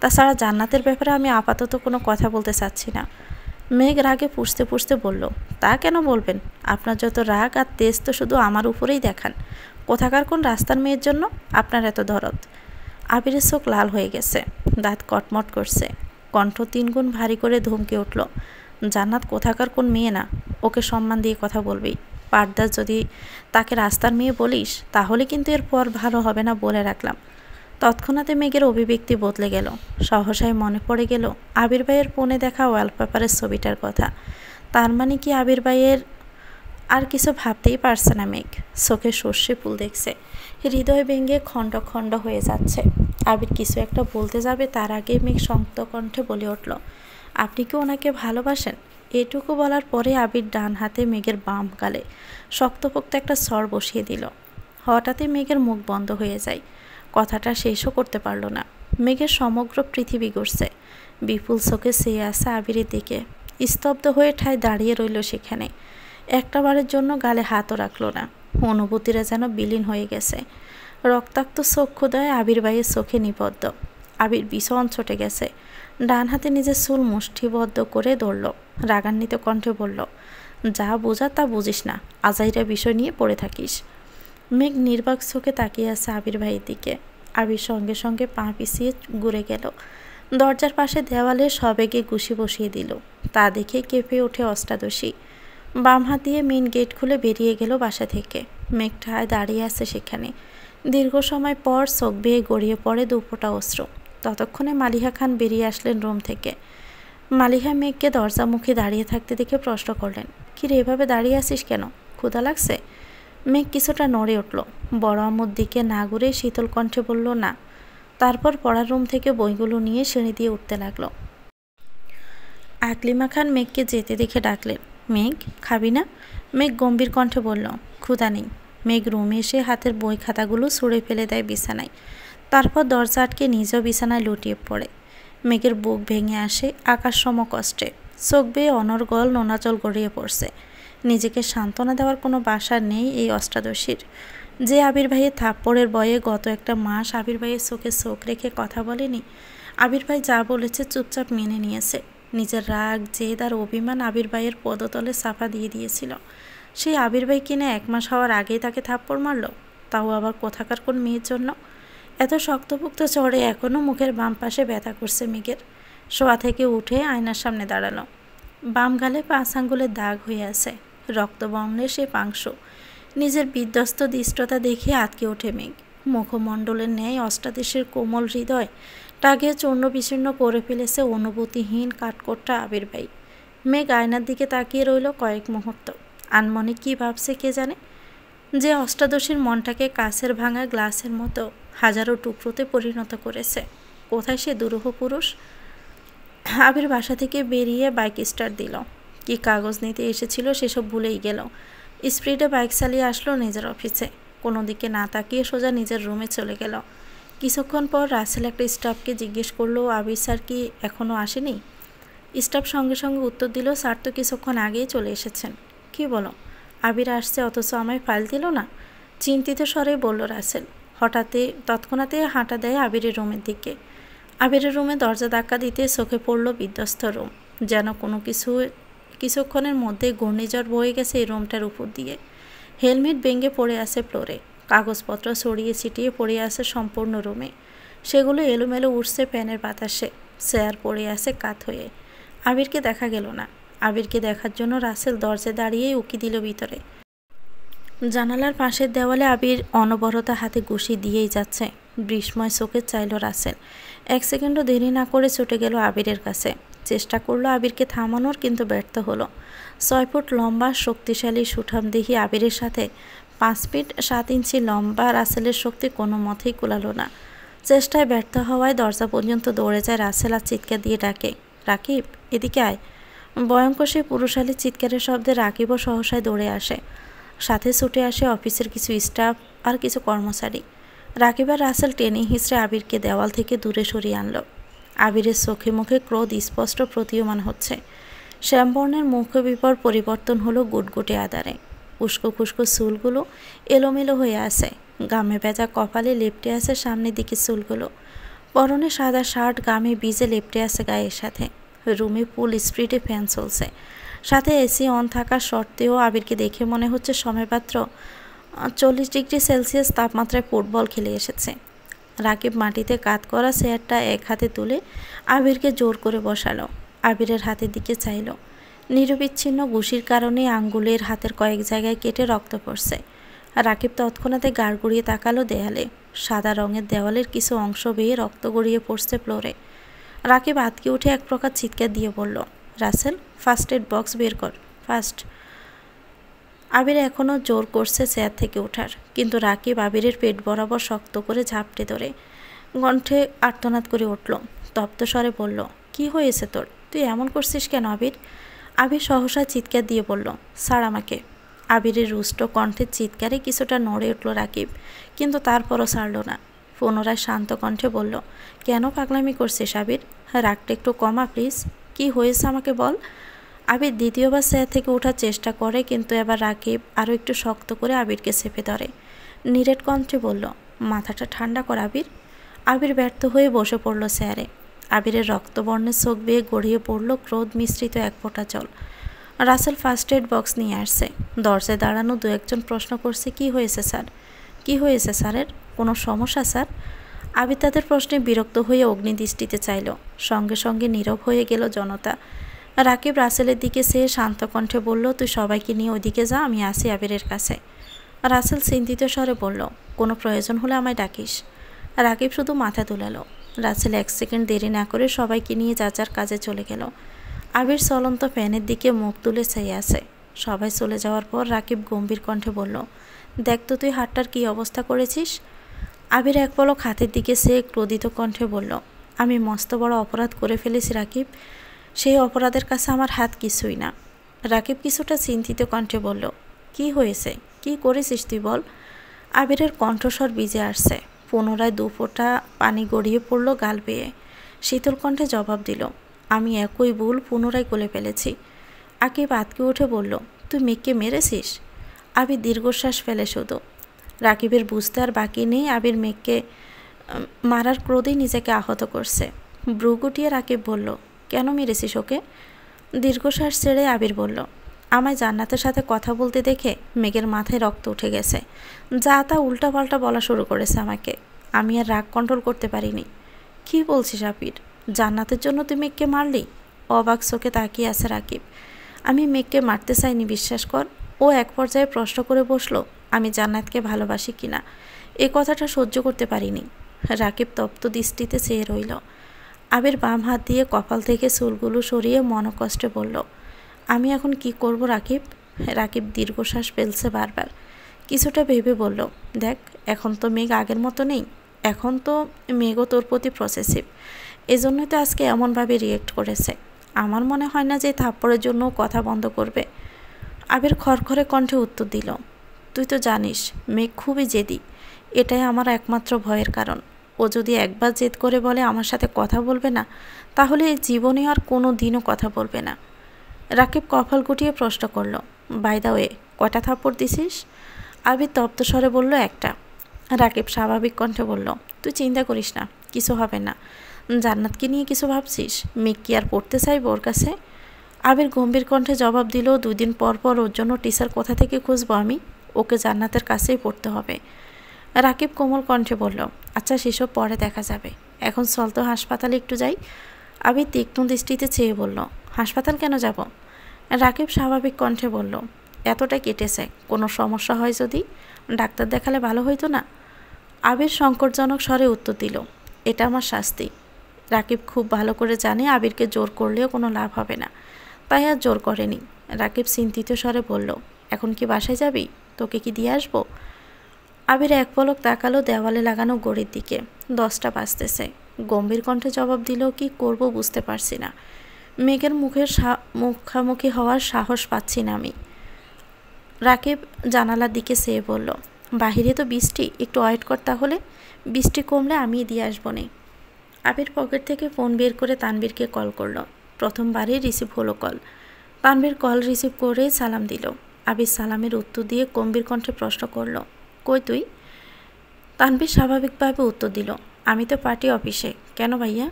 Speaker 1: তাছাড়া জান্নাতের ব্যাপারে আমি আপাতত কোনো কথা বলতে চাচ্ছি না। মেঘ রাগে পুষতে পুষতে বলল, তা কেন বলবেন? আপনার যত রাগ আর তেজ তো শুধু আমার উপরেই দেখান। কোথাকার কোন রাস্তার মেয়ের জন্য আপনার এত দরদ? আবিরের চোখ লাল হয়ে গেছে, দাঁত কটমট করছে, কণ্ঠ তিনগুণ ভারী করে ধমকে উঠল, জান্নাত কোথাকার কোন মেয়ে না, ওকে সম্মান দিয়ে কথা বলবি। পারদার যদি তাকে রাস্তার মেয়ে বলিস তাহলে কিন্তু এরপর ভালো হবে না বলে রাখলাম। তৎক্ষণাৎ মেঘের অভিব্যক্তি বদলে গেল। সহসায় মনে পড়ে গেল আবির ভাইয়ের ফোনে দেখা ওয়ালপেপারের ছবিটার কথা। তার মানে কি আবির ভাইয়ের? আর কিছু ভাবতেই পারছে না মেঘ। চোখে সর্ষে ফুল দেখছে, হৃদয় ভেঙে খণ্ড খণ্ড হয়ে যাচ্ছে। আবির কিছু একটা বলতে যাবে তার আগে মেঘ শক্ত কণ্ঠে বলে উঠল, আপনি কি ওনাকে ভালোবাসেন? এটুকু বলার পরে আবির ডান হাতে মেঘের বাম গালে শক্তপোক্ত একটা স্বর বসিয়ে দিল। হঠাৎই মেঘের মুখ বন্ধ হয়ে যায়, কথাটা শেষও করতে পারল না। মেঘের সমগ্র পৃথিবী ঘুরছে, বিপুল চোখে চেয়ে আসে আবিরের দিকে। স্তব্ধ হয়ে ঠায় দাঁড়িয়ে রইল সেখানে। একটা বারের জন্য গালে হাতও রাখল না। অনুভূতিরা যেন বিলীন হয়ে গেছে। রক্তাক্ত চক্ষুদয় আবির ভাইয়ের চোখে নিবদ্ধ। আবির ভীষণ ছুটে গেছে, ডান হাতে নিজের চুল মুষ্টিবদ্ধ করে ধরল। রাগান্বিত কণ্ঠে বলল, যা বোঝা তা বুঝিস না, আজাইরা বিষয় নিয়ে পড়ে থাকিস। মেঘ নির্বাক চোখে তাকিয়ে আছে আবির ভাইয়ের দিকে। আবির সঙ্গে সঙ্গে পা পিছিয়ে ঘুরে গেল। দরজার পাশে দেওয়ালে সবেগে ঘুষি বসিয়ে দিল। তা দেখে কেঁপে ওঠে অষ্টাদশী। বাম হাত দিয়ে মেন গেট খুলে বেরিয়ে গেল বাসা থেকে। মেঘ ঠায় দাঁড়িয়ে আছে সেখানে। দীর্ঘ সময় পর চোখ বেয়ে গড়িয়ে পড়ে দুপোটা অস্ত্র। ততক্ষণে মালিহা খান বেরিয়ে আসলেন রুম থেকে। মালিহা মেঘকে দরজা মুখে দাঁড়িয়ে থাকতে দেখে প্রশ্ন করলেন, কিরে এভাবে দাঁড়িয়ে আছিস কেন? ক্ষুধা লাগছে? মেঘ কিছুটা নড়ে উঠল। বড় আম্মুর দিকে না ঘুরে শীতল কণ্ঠে বলল, না। তারপর পড়ার রুম থেকে বইগুলো নিয়ে সিঁড়ি দিয়ে উঠতে লাগলো। আকলিমা খান মেঘকে যেতে দেখে ডাকলেন, মেঘ খাবি না? মেঘ গম্ভীর কণ্ঠে বলল, ক্ষুধা নেই। মেঘ রুমে এসে হাতের বই খাতাগুলো ছুঁড়ে ফেলে দেয় বিছানায়। তারপর দরজা আটকে নিজেও বিছানায় লুটিয়ে পড়ে। মেঘের বুক ভেঙে আসে আকাশসম কষ্টে। চোখ বেয়ে অনর্গল নোনাজল গড়িয়ে পড়ছে। নিজেকে সান্ত্বনা দেওয়ার কোনো বাসা নেই এই অষ্টাদশীর। যে আবির ভাইয়ের থাপ্পড়ের বয়ে গত একটা মাস আবির ভাইয়ের চোখে চোখ রেখে কথা বলেনি। আবির ভাই যা বলেছে চুপচাপ মেনে নিয়েছে। নিজের রাগ, জেদ আর অভিমান আবির ভাইয়ের পদতলে চাপা দিয়ে দিয়েছিল। সেই আবির ভাই কিনা 1 মাস হওয়ার আগেই তাকে থাপ্পড় মারল, তাও আবার কোথাকার কোন মেয়ের জন্য। এত শক্তপোক্ত চড়ে এখনও মুখের বাম পাশে ব্যথা করছে মেঘের। শোয়া থেকে উঠে আয়নার সামনে দাঁড়ালো। বাম গালে 5 আঙ্গুলের দাগ হয়ে আছে। রক্তবর্ণের সে পাংশ। নিজের বিধ্বস্ত দৃষ্টতা দেখে আটকে ওঠে মেঘ। মুখমণ্ডলের ন্যায় অষ্টাদশীর কোমল হৃদয় টাগে চূর্ণ বিচূর্ণ করে ফেলেছে অনুভূতিহীন কাঠকোট্টা আবির ভাই। মেঘ আয়নার দিকে তাকিয়ে রইল কয়েক মুহূর্ত। আনমনে কি ভাবছে কে জানে। যে অষ্টাদশীর মনটাকে কাছের ভাঙা গ্লাসের মতো হাজারো টুকরোতে পরিণত করেছে। কোথায় সে দুরূহ পুরুষ? আবির বাসা থেকে বেরিয়ে বাইক স্টার্ট দিল। কি কাগজ নিতে এসেছিল সেসব ভুলেই গেল। স্পিডে বাইক চালিয়ে আসলো নিজের অফিসে। কোনো দিকে না তাকিয়ে সোজা নিজের রুমে চলে গেল। কিছুক্ষণ পর রাসেল একটা স্টাফকে জিজ্ঞেস করলো, আবির স্যার কি এখনও আসেনি? স্টাফ সঙ্গে সঙ্গে উত্তর দিল, স্যার তো কিছুক্ষণ আগেই চলে এসেছেন। কি বলো? আবির আসছে অথচ আমায় ফাইল দিল না? চিন্তিত স্বরে বলল রাসেল। তৎক্ষণাতে হাঁটা দেয় আবিরের রুমের দিকে। আবিরের রুমে দরজা ধাক্কা দিতে চোখে পড়ল বিধ্বস্ত রুম। যেন কোনো কিছুক্ষণের মধ্যে ঘূর্ণিঝড় বয়ে গেছে এই রুমটার উপর দিয়ে। হেলমেট ভেঙে পড়ে আছে ফ্লোরে। কাগজপত্র ছড়িয়ে ছিটিয়ে পড়ে আছে সম্পূর্ণ রুমে। সেগুলো এলোমেলো উঠছে ফ্যানের বাতাসে। চেয়ার পড়ে আছে কাত হয়ে। আবিরকে দেখা গেল না। আবিরকে দেখার জন্য রাসেল দরজায় দাঁড়িয়েই উকি দিল ভিতরে। জানালার পাশের দেওয়ালে আবির অনবরত হাতে ঘুষি দিয়েই যাচ্ছে। বিস্ময় চোখে চাইল রাসেল। 1 সেকেন্ডও দেরি না করে ছুটে গেল আবিরের কাছে। চেষ্টা করলো আবিরকে থামানোর, কিন্তু ব্যর্থ হলো। 6 ফুট লম্বা শক্তিশালী সুঠামদেহী আবিরের সাথে 5 ফিট 7 ইঞ্চি লম্বা রাসেলের শক্তি কোনো মতেই কুলালো না। চেষ্টায় ব্যর্থ হওয়ায় দরজা পর্যন্ত দৌড়ে যায় রাসেল আর চিৎকার দিয়ে ডাকে, রাকিব এদিকে আয়। ভয়ঙ্কর সেই পুরুষালী চিৎকারের শব্দে রাকিবও সহসায় দৌড়ে আসে। সাথে ছুটে আসে অফিসের কিছু স্টাফ আর কিছু কর্মচারী। রাকিব আর রাসেল টেনে হিঁচড়ে আবিরকে দেওয়াল থেকে দূরে সরিয়ে আনলো। আবিরের চোখে মুখে ক্রোধ স্পষ্ট প্রতীয়মান হচ্ছে। শ্যামবর্ণের মুখবিবর পরিবর্তন হলো গুটগুটে আদারে। উস্কো খুস্কো চুলগুলো এলোমেলো হয়ে আছে। গামে ভেজা কপালে লেপটে আছে সামনের দিকে চুলগুলো। পরনে সাদা শার্ট গামে ভিজে লেপটে আছে গায়ের সাথে। রুমে ফুল স্পিডে ফ্যান চলছে। সাথে এসি অন থাকা সত্ত্বেও আবিরকে দেখে মনে হচ্ছে সময়মাত্র 40 ডিগ্রি সেলসিয়াস তাপমাত্রায় ফুটবল খেলে এসেছে। রাকিব মাটিতে কাত করা চেয়ারটা এক হাতে তুলে আবিরকে জোর করে বসালো। আবিরের হাতের দিকে চাইল। নিরবিচ্ছিন্ন ঘুষির কারণে আঙ্গুলের হাতের কয়েক জায়গায় কেটে রক্ত পড়ছে। রাকিব তৎক্ষণাতে গাড় গড়িয়ে তাকালো দেয়ালে। সাদা রঙের দেওয়ালের কিছু অংশ বেয়ে রক্ত গড়িয়ে পড়ছে ফ্লোরে। রাকিব আতকে উঠে এক প্রকার চিৎকার দিয়ে বলল, রাসেল ফার্স্ট এড বক্স বের কর, ফার্স্ট। আবির এখনও জোর করছে চেয়ার থেকে ওঠার, কিন্তু রাকিব আবিরের পেট বরাবর শক্ত করে ঝাপটে ধরে কণ্ঠে আর্তনাদ করে উঠল। তপ্ত স্বরে বলল, কি হয়েছে তোর? তুই এমন করছিস কেন আবির? আবির সহসা চিৎকার দিয়ে বলল, ছাড় আমাকে। আবিরের রুষ্ট কণ্ঠের চিৎকারে কিছুটা নড়ে উঠল রাকিব, কিন্তু তারপরও ছাড়ল না। পুনরায় শান্ত কণ্ঠে বলল, কেন পাগলামি করছিস আবির? রাগটা একটু কমা প্লিজ। কি হয়েছে আমাকে বল। আবির দ্বিতীয়বার চেয়ার থেকে ওঠার চেষ্টা করে, কিন্তু এবার রাকিব আরও একটু শক্ত করে আবিরকে চেপে ধরে। নিরেট কণ্ঠে বলল, মাথাটা ঠান্ডা কর আবির। আবির ব্যর্থ হয়ে বসে পড়ল চেয়ারে। আবিরের রক্তবর্ণের চোখ বেয়ে গড়িয়ে পড়ল ক্রোধ মিশ্রিত এক ফোঁটা জল। রাসেল ফার্স্ট এড বক্স নিয়ে আসছে। দরজায় দাঁড়ানো 2-1 জন প্রশ্ন করছে, কি হয়েছে স্যার? কি হয়েছে স্যারের? কোনো সমস্যা স্যার? আবির তাদের প্রশ্নে বিরক্ত হয়ে অগ্নিদৃষ্টিতে চাইল। সঙ্গে সঙ্গে নীরব হয়ে গেল জনতা। রাকিব রাসেলের দিকে চেয়ে শান্ত কণ্ঠে বলল, তুই সবাইকে নিয়ে ওইদিকে যা, আমি আসি আবিরের কাছে। রাসেল চিন্তিত স্বরে বলল, কোনো প্রয়োজন হলে আমায় ডাকিস। রাকিব শুধু মাথা তুলালো। রাসেল 1 সেকেন্ড দেরি না করে সবাইকে নিয়ে যার যার কাজে চলে গেল। আবির চলন্ত ফ্যানের দিকে মুখ তুলে চেয়ে আছে। সবাই চলে যাওয়ার পর রাকিব গম্ভীর কণ্ঠে বলল, দেখ তো তুই হাতটার কী অবস্থা করেছিস। আবির এক পলক হাতের দিকে চেয়ে ক্রোধিত কণ্ঠে বলল, আমি মস্ত বড় অপরাধ করে ফেলেছি রাকিব। সেই অপরাধের কাছে আমার হাত কিছুই না। রাকিব কিছুটা চিন্তিত কণ্ঠে বলল, কি হয়েছে, কি করেছিস তুই বল। আবিরের কণ্ঠস্বর ভিজে আসছে। পুনরায় 2 ফোঁটা পানি গড়িয়ে পড়ল গাল বেয়ে। শীতল কণ্ঠে জবাব দিল, আমি একই ভুল পুনরায় করে ফেলেছি। আকিব আতকে উঠে বলল, তুই মেঘকে মেরেছিস? আবির দীর্ঘশ্বাস ফেলে শুধু। রাকিবের বুঝতে আর বাকি নেই আবির মেঘকে মারার ক্রোধেই নিজেকে আহত করছে। ব্রু গুটিয়ে রাকিব বলল, কেন মেরেছিস ওকে? দীর্ঘশ্বাস ছেড়ে আবির বলল, আমায় জান্নাতের সাথে কথা বলতে দেখে মেঘের মাথায় রক্ত উঠে গেছে। যা তা উল্টাপাল্টা বলা শুরু করেছে আমাকে। আমি আর রাগ কন্ট্রোল করতে পারিনি। কি বলছিস আবির? জান্নাতের জন্য তুই মেঘকে মারলি? অবাক চোখে তাকিয়ে আছে রাকিব। আমি মেঘকে মারতে চাইনি, বিশ্বাস কর। ও এক পর্যায়ে প্রশ্ন করে বসলো, আমি জান্নাতকে ভালোবাসি কিনা। এ কথাটা সহ্য করতে পারিনি। রাকিব তপ্ত দৃষ্টিতে চেয়ে রইল। আবির বাম হাত দিয়ে কপাল থেকে চুলগুলো সরিয়ে মনকষ্টে বলল, আমি এখন কি করব রাকিব? রাকিব দীর্ঘশ্বাস ফেলছে বারবার। কিছুটা ভেবে বলল, দেখ, এখন তো মেঘ আগের মতো নেই। এখন তো মেঘও তোর প্রতি পসেসিভ। এজন্যই তো আজকে এমনভাবে রিয়েক্ট করেছে। আমার মনে হয় না যে থাপ্পড়ের জন্য কথা বন্ধ করবে। আবির খড়খড়ে কণ্ঠে উত্তর দিল, তুই তো জানিস মেঘ খুবই জেদি। এটাই আমার একমাত্র ভয়ের কারণ। ও যদি একবার জেদ করে বলে আমার সাথে কথা বলবে না, তাহলে এই জীবনে আর কোনো দিনও কথা বলবে না। রাকিব কপাল গুটিয়ে প্রশ্ন করল, বাই দ্য ওয়ে, কটা থাপ্পড় দিছিস? আবির তপ্ত স্বরে বলল, একটা। রাকিব স্বাভাবিক কণ্ঠে বলল, তুই চিন্তা করিস না, কিছু হবে না। জান্নাতকে নিয়ে কিছু ভাবছিস? মেঘ কি আর পড়তে চাইব ওর কাছে? আবির গম্ভীর কণ্ঠে জবাব দিল, 2 দিন পর পর ওর জন্য টিচার কোথা থেকে খুঁজবো আমি? ওকে জান্নাতের কাছেই পড়তে হবে। রাকিব কোমল কণ্ঠে বলল, আচ্ছা সেসব পরে দেখা যাবে, এখন চল তো হাসপাতালে একটু যাই। আবির তীক্ষ্ণ দৃষ্টিতে চেয়ে বলল, হাসপাতাল কেন যাব? রাকিব স্বাভাবিক কণ্ঠে বলল, এতটা কেটেছে, কোনো সমস্যা হয় যদি? ডাক্তার দেখালে ভালো হইতো না? আবির সংকটজনক স্বরে উত্তর দিল, এটা আমার শাস্তি। রাকিব খুব ভালো করে জানে আবিরকে জোর করলেও কোনো লাভ হবে না, তাই আর জোর করেনি। রাকিব চিন্তিত স্বরে বলল, এখন কি বাসায় যাবি? তোকে কি দিয়ে আসবো? আবির এক পলক তাকালো দেওয়ালে লাগানো ঘড়ির দিকে। 10টা বাজতেছে। গম্ভীর কণ্ঠে জবাব দিল, কি করব বুঝতে পারছি না। মেঘের মুখামুখি হওয়ার সাহস পাচ্ছি না আমি। রাকিব জানালার দিকে চেয়ে বলল, বাহিরে তো বৃষ্টি, একটু ওয়েট কর তাহলে। বৃষ্টি কমলে আমি দিয়ে আসবো নে। আবির পকেট থেকে ফোন বের করে তানভীরকে কল করলো। প্রথমবারই রিসিভ হলো কল। তানভীর কল রিসিভ করে সালাম দিল। আবির সালামের উত্তর দিয়ে গম্ভীর কণ্ঠে প্রশ্ন করল, কই তুই? তানভীর স্বাভাবিকভাবে উত্তর দিল, আমি তো পার্টি অফিসে। কেন ভাইয়া?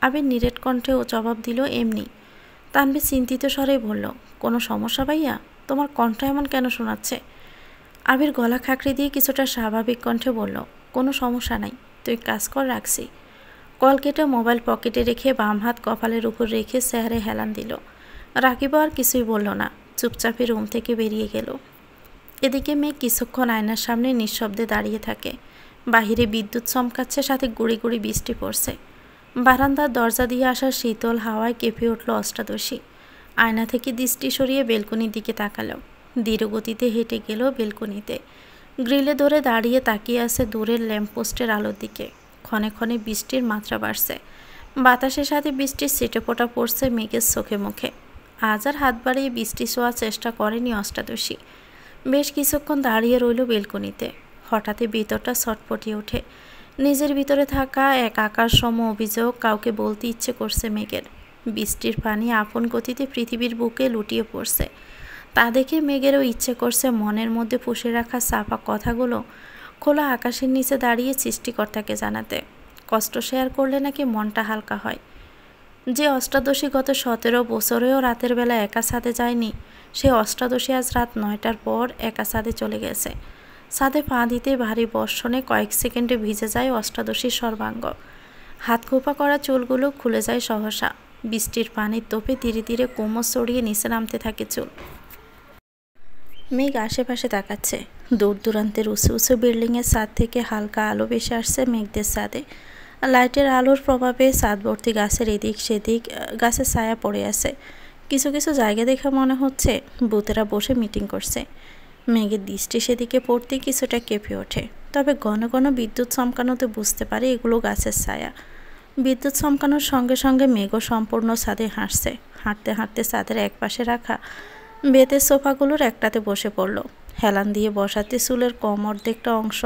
Speaker 1: আবির নিরেট কণ্ঠে ও জবাব দিল, এমনি। তানভীর চিন্তিত স্বরেই বলল, কোনো সমস্যা ভাইয়া? তোমার কণ্ঠ এমন কেন শোনাচ্ছে? আবির গলা খাঁকড়ে দিয়ে কিছুটা স্বাভাবিক কণ্ঠে বলল, কোনো সমস্যা নাই, তুই কাজ কর, রাখছি। কল কেটে মোবাইল পকেটে রেখে বাম হাত কপালের উপর রেখে চেহারে হেলান দিল। রাকিবও আর কিছুই বলল না, চুপচাপে রুম থেকে বেরিয়ে গেল। এদিকে মেয়ে কিছুক্ষণ আয়নার সামনে নিঃশব্দে দাঁড়িয়ে থাকে। বাহিরে বিদ্যুৎ চমকাচ্ছে, সাথে গুঁড়ি গুঁড়ি বৃষ্টি পড়ছে। বারান্দার দরজা দিয়ে আসা শীতল হাওয়ায় কেঁপে উঠল অষ্টাদশী। আয়না থেকে দৃষ্টি সরিয়ে বেলকনির দিকে তাকালো। ধীরগতিতে হেঁটে গেল বেলকনিতে। গ্রিলে ধরে দাঁড়িয়ে তাকিয়ে আছে দূরের ল্যাম্পপোস্টের আলোর দিকে। ক্ষণে ক্ষণে বৃষ্টির মাত্রা বাড়ছে। বাতাসের সাথে বৃষ্টির ছিটেফোঁটা পড়ছে মেঘের চোখে মুখে। আজ আর হাত বাড়িয়ে বৃষ্টি ছোঁয়ার চেষ্টা করেনি অষ্টাদশী। বেশ কিছুক্ষণ দাঁড়িয়ে রইল বেলকনিতে। হঠাৎই ভিতরটা ছটফটিয়ে ওঠে। নিজের ভিতরে থাকা এক আকাশ সম অভিযোগ কাউকে বলতে ইচ্ছে করছে মেঘের। বৃষ্টির পানি আপন গতিতে পৃথিবীর বুকে লুটিয়ে পড়ছে। তা দেখে মেঘেরও ইচ্ছে করছে মনের মধ্যে পুষে রাখা চাপা কথাগুলো খোলা আকাশের নিচে দাঁড়িয়ে সৃষ্টিকর্তাকে জানাতে। কষ্ট শেয়ার করলে নাকি মনটা হালকা হয়। যে অষ্টাদশী গত 17 বছরেও রাতের বেলা একা ছাদে যায়নি, সে অষ্টাদশী আজ রাত 9টার পর একা ছাদে চলে গেছে। ছাদে পা দিতে ভারী বর্ষণে কয়েক সেকেন্ডে ভিজে যায় অষ্টাদশীর সর্বাঙ্গ। হাত খোপা করা চুলগুলো খুলে যায় সহসা। বৃষ্টির পানির তোপে ধীরে ধীরে কোমর ছড়িয়ে নিচে নামতে থাকে চুল। মেঘ আশেপাশে তাকাচ্ছে। দূর দূরান্তের উঁচু উঁচু বিল্ডিংয়ের ছাদ থেকে হালকা আলো ভেসে আসছে মেঘদের ছাদে। লাইটের আলোর প্রভাবে ছাদ ভর্তি গাছের এদিক সেদিক গাছের ছায়া পড়ে আছে। কিছু কিছু জায়গা দেখে মনে হচ্ছে ভূতেরা বসে মিটিং করছে। মেঘের দৃষ্টি সেদিকে পড়তে কিছুটা কেঁপে ওঠে। তবে ঘন ঘন বিদ্যুৎ চমকানোতে বুঝতে পারে এগুলো গাছের ছায়া। বিদ্যুৎ চমকানোর সঙ্গে সঙ্গে মেঘও সম্পূর্ণ ছাদে হাঁটছে। হাঁটতে হাঁটতে ছাদের একপাশে রাখা বেতের সোফাগুলোর একটাতে বসে পড়ল। হেলান দিয়ে বসাতে চুলের কম অর্ধেকটা অংশ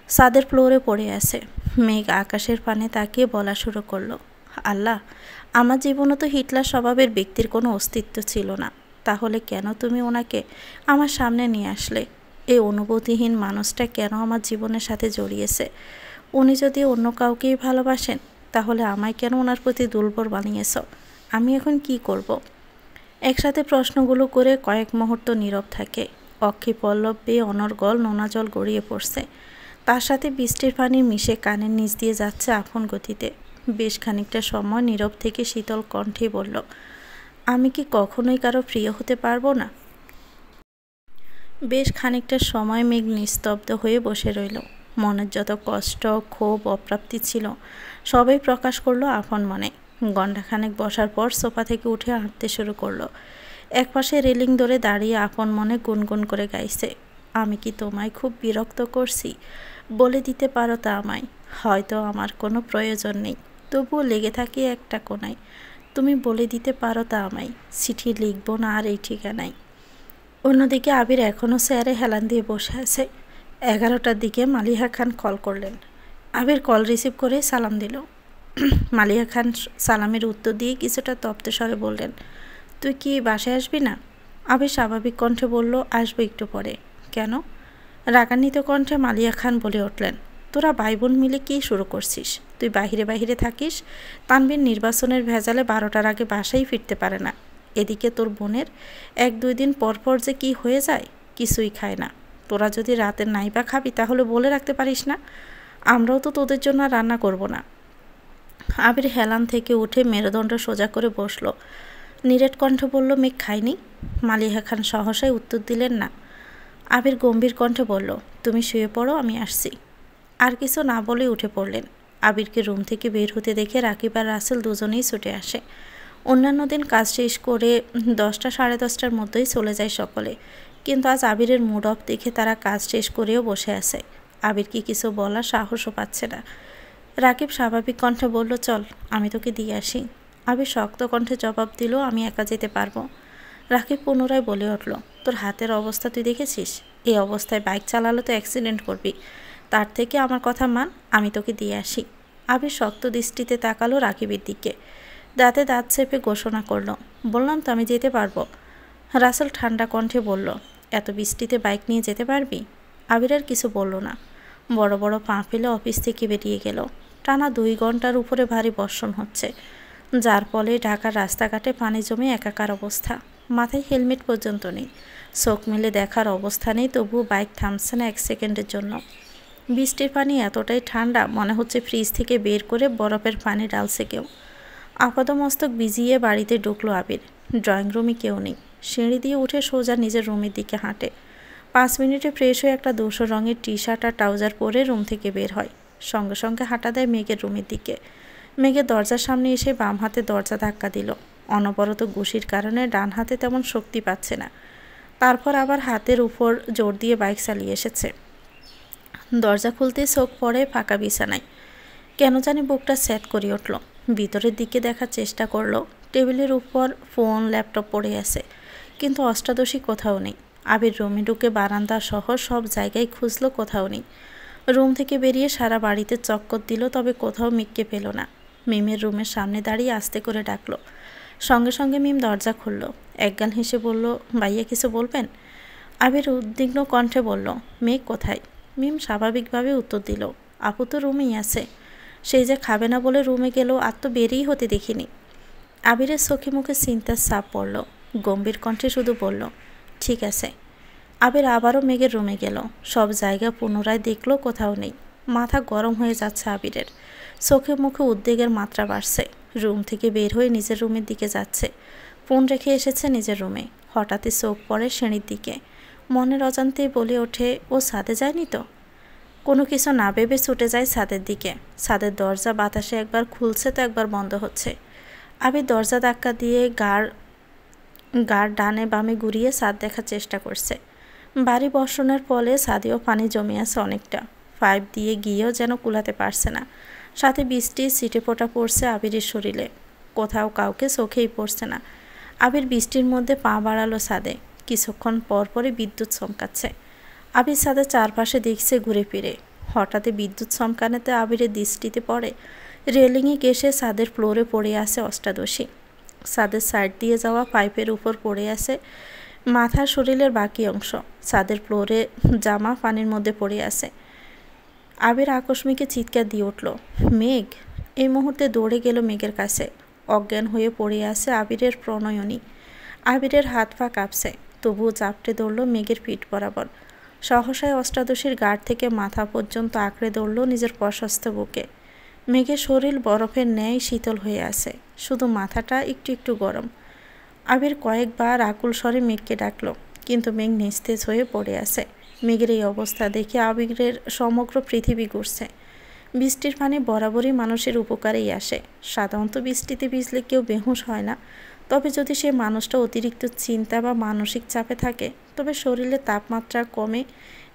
Speaker 1: ছাদের ফ্লোরে পড়ে আছে। মেঘ আকাশের পানে তাকিয়ে বলা শুরু করলো, আল্লাহ, আমার জীবনে তো হিটলার স্বভাবের ব্যক্তির কোনো অস্তিত্ব ছিল না। তাহলে কেন তুমি ওনাকে আমার সামনে নিয়ে আসলে? এই অনুভূতিহীন মানুষটা কেন আমার জীবনের সাথে জড়িয়েছে? উনি যদি অন্য কাউকেই ভালোবাসেন তাহলে আমায় কেন ওনার প্রতি দুর্বল বানিয়েছ? আমি এখন কি করব? একসাথে প্রশ্নগুলো করে কয়েক মুহূর্ত নীরব থাকে। অক্ষি পল্লব বেয়ে অনর্গল নোনা জল গড়িয়ে পড়ছে। তার সাথে বৃষ্টির পানি মিশে কানের নিচ দিয়ে যাচ্ছে আপন গতিতে। বেশ খানিকটা সময় নীরব থেকে শীতল কণ্ঠে বলল, আমি কি কখনোই কারো প্রিয় হতে পারবো না? বেশ খানিকটা সময় মেঘ নিস্তব্ধ হয়ে বসে রইল। মনের যত কষ্ট, ক্ষোভ, অপ্রাপ্তি ছিল সবই প্রকাশ করলো আপন মনে। ঘণ্টাখানেক বসার পর সোফা থেকে উঠে হাঁটতে শুরু করলো। একপাশে রেলিং ধরে দাঁড়িয়ে আপন মনে গুনগুন করে গাইছে, আমি কি তোমায় খুব বিরক্ত করছি? বলে দিতে পারো তা আমায়। হয়তো আমার কোনো প্রয়োজন নেই, তবুও লেগে থাকি একটা কোনায়। তুমি বলে দিতে পারো তা আমায়। চিঠি লিখবো না আর এই ঠিকানায়। অন্যদিকে আবির এখনও চেয়ারে হেলান দিয়ে বসে আছে। 11টার দিকে মালিহা খান কল করলেন। আবির কল রিসিভ করে সালাম দিল। মালিহা খান সালামের উত্তর দিয়ে কিছুটা তপ্ত স্বরে বললেন, তুই কি বাসায় আসবি না? আবির স্বাভাবিক কণ্ঠে বলল, আসবো একটু পরে। কেন? রাগান্বিত কণ্ঠে মালিহা খান বলে উঠলেন, তোরা ভাই বোন মিলে কী শুরু করছিস? তুই বাহিরে বাহিরে থাকিস। তানবীর নির্বাচনের ভেজালে 12টার আগে বাসায় ফিরতে পারে না। এদিকে তোর বোনের 1-2 দিন পর পর যে কি হয়ে যায়, কিছুই খায় না। তোরা যদি রাতের নাইবা খাবি তাহলে বলে রাখতে পারিস না? আমরাও তো তোদের জন্য রান্না করব না। আবির হেলান থেকে উঠে মেরুদণ্ড সোজা করে বসলো। নিরেট কণ্ঠে বলল, মেঘ খায়নি? মালিহা খান সহসায় উত্তর দিলেন, না। আবির গম্ভীর কণ্ঠে বলল, তুমি শুয়ে পড়ো, আমি আসছি। আর কিছু না বলে উঠে পড়লেন। আবিরকে রুম থেকে বের হতে দেখে রাকিব আর রাসেল দুজনেই ছুটে আসে। অন্যান্য দিন কাজ শেষ করে 10টা সাড়ে 10টার মধ্যেই চলে যায় সকলে, কিন্তু আজ আবিরের মুড অফ দেখে তারা কাজ শেষ করেও বসে আছে। আবিরকে কিছু বলার সাহসও পাচ্ছে না। রাকিব স্বাভাবিক কণ্ঠে বলল, চল আমি তোকে দিয়ে আসি। আবির শক্ত কণ্ঠে জবাব দিল, আমি একা যেতে পারবো। রাকিব পুনরায় বলে উঠল, তোর হাতের অবস্থা তুই দেখেছিস? এই অবস্থায় বাইক চালালে তো অ্যাক্সিডেন্ট করবি। তার থেকে আমার কথা মান, আমি তোকে দিয়ে আসি। আবির শক্ত দৃষ্টিতে তাকালো রাকিবের দিকে। দাঁতে দাঁত চেপে ঘোষণা করল, বললাম তো আমি যেতে পারবো। রাসেল ঠান্ডা কণ্ঠে বলল, এত বৃষ্টিতে বাইক নিয়ে যেতে পারবি? আবির আর কিছু বলল না। বড় বড় পা ফেলে অফিস থেকে বেরিয়ে গেল। টানা 2 ঘন্টার উপরে ভারী বর্ষণ হচ্ছে, যার ফলে ঢাকার রাস্তাঘাটে পানি জমে একাকার অবস্থা। মাথায় হেলমেট পর্যন্ত নেই। চোখ মেলে দেখার অবস্থা নেই, তবুও বাইক থামছে না 1 সেকেন্ডের জন্য। বৃষ্টির পানি এতটাই ঠান্ডা, মনে হচ্ছে ফ্রিজ থেকে বের করে বরফের পানি ডালছে কেউ। আপাদমস্তক ভিজিয়ে বাড়িতে ঢুকলো আবির। ড্রয়িং রুমে কেউ নেই। সিঁড়ি দিয়ে উঠে সোজা নিজের রুমের দিকে হাঁটে। 5 মিনিটে ফ্রেশ হয়ে একটা ধূসর রঙের টি-শার্ট আর ট্রাউজার পরে রুম থেকে বের হয়। সঙ্গে সঙ্গে হাঁটা দেয় মেঘের রুমের দিকে। মেঘের দরজার সামনে এসে বাম হাতে দরজা ধাক্কা দিল। অনবরত ঘুষির কারণে ডান হাতে তেমন শক্তি পাচ্ছে না। তারপর আবার হাতের উপর জোর দিয়ে বাইক চালিয়ে এসেছে। দরজা খুলতে চোখ পড়ে ফাঁকা বিছানায়। কেন জানি বুকটা সেট করে উঠল। ভিতরের দিকে দেখার চেষ্টা করলো। টেবিলের উপর ফোন, ল্যাপটপ পড়ে আছে, কিন্তু অষ্টাদশী কোথাও নেই। আবির রুমে ঢুকে বারান্দা সহ সব জায়গায় খুঁজলো, কোথাও নেই। রুম থেকে বেরিয়ে সারা বাড়িতে চক্কর দিল, তবে কোথাও মিককে পেল না। মিমের রুমের সামনে দাঁড়িয়ে আস্তে করে ডাকলো। সঙ্গে সঙ্গে মিম দরজা খুলল। একগাল হেসে বলল, ভাইয়া কিছু বলবেন? আবির উদ্বিগ্ন কণ্ঠে বলল, মেঘ কোথায়? মিম স্বাভাবিকভাবে উত্তর দিল, আপু তো রুমেই আছে। সেই যে খাবে না বলে রুমে গেল, আর তো বেরিয়েই হতে দেখিনি। আবিরের চোখে মুখে চিন্তার ছাপ পড়ল। গম্ভীর কণ্ঠে শুধু বলল, ঠিক আছে। আবির আবারও মেঘের রুমে গেল। সব জায়গা পুনরায় দেখলো, কোথাও নেই। মাথা গরম হয়ে যাচ্ছে আবিরের। চোখে মুখে উদ্বেগের মাত্রা বাড়ছে। রুম থেকে বের হয়ে নিজের রুমের দিকে যাচ্ছে। ফোন রেখে এসেছে নিজের রুমে। হঠাৎই চোখ পড়ে সিঁড়ির দিকে। মনের অজান্তেই বলে ওঠে, ও ছাদে যায়নি তো? কোনো কিছু না ভেবে ছুটে যায় ছাদের দিকে। ছাদের দরজা বাতাসে একবার খুলছে তো একবার বন্ধ হচ্ছে। আবির দরজা ধাক্কা দিয়ে গার ডানে বামে ঘুরিয়ে ছাদ দেখার চেষ্টা করছে। বাড়ি বর্ষণের ফলে ছাদেও পানি জমে আছে অনেকটা। পাইপ দিয়ে গিয়েও যেন কুলাতে পারছে না। সাথে বৃষ্টির ছিটেফোঁটা পড়ছে আবিরের শরীরে। কোথাও কাউকে চোখেই পড়ছে না। আবির বৃষ্টির মধ্যে পা বাড়ালো ছাদে। কিছুক্ষণ পরপরই বিদ্যুৎ চমকাচ্ছে। আবির ছাদের চারপাশে দেখছে ঘুরে ফিরে। হঠাৎই বিদ্যুৎ চমকানোতে আবিরের দৃষ্টিতে পড়ে রেলিংয়ে ঘেঁষে ছাদের ফ্লোরে পড়ে আছে অষ্টাদশী। ছাদের সাইড দিয়ে যাওয়া পাইপের উপর পড়ে আছে মাথার শরীরের বাকি অংশ। ছাদের ফ্লোরে জামা পানির মধ্যে পড়ে আছে। আবির আকস্মিকে চিৎকার দিয়ে উঠল, মেঘ! এই মুহূর্তে দৌড়ে গেল মেঘের কাছে। অজ্ঞান হয়ে পড়ে আছে আবিরের প্রণয়নী। আবিরের হাত পা কাঁপছে, তবুও চাপটে ধরল মেঘের পিঠ বরাবর। সহসায় অষ্টাদশীর গাড় থেকে মাথা পর্যন্ত আঁকড়ে ধরল নিজের প্রশস্ত বুকে। মেঘের শরীর বরফের ন্যায় শীতল হয়ে আছে, শুধু মাথাটা একটু একটু গরম। আবির কয়েকবার আকুল স্বরে মেঘকে ডাকল, কিন্তু মেঘ নিস্তেজ হয়ে পড়ে আছে। মেঘের এই অবস্থা দেখে আবিরের সমগ্র পৃথিবী ঘুরছে। বৃষ্টির পানি বরাবরই মানুষের উপকারেই আসে। সাধারণত বৃষ্টিতে ভিজলে কেউ বেহুঁশ হয় না। তবে যদি সে মানুষটা অতিরিক্ত চিন্তা বা মানসিক চাপে থাকে, তবে শরীরের তাপমাত্রা কমে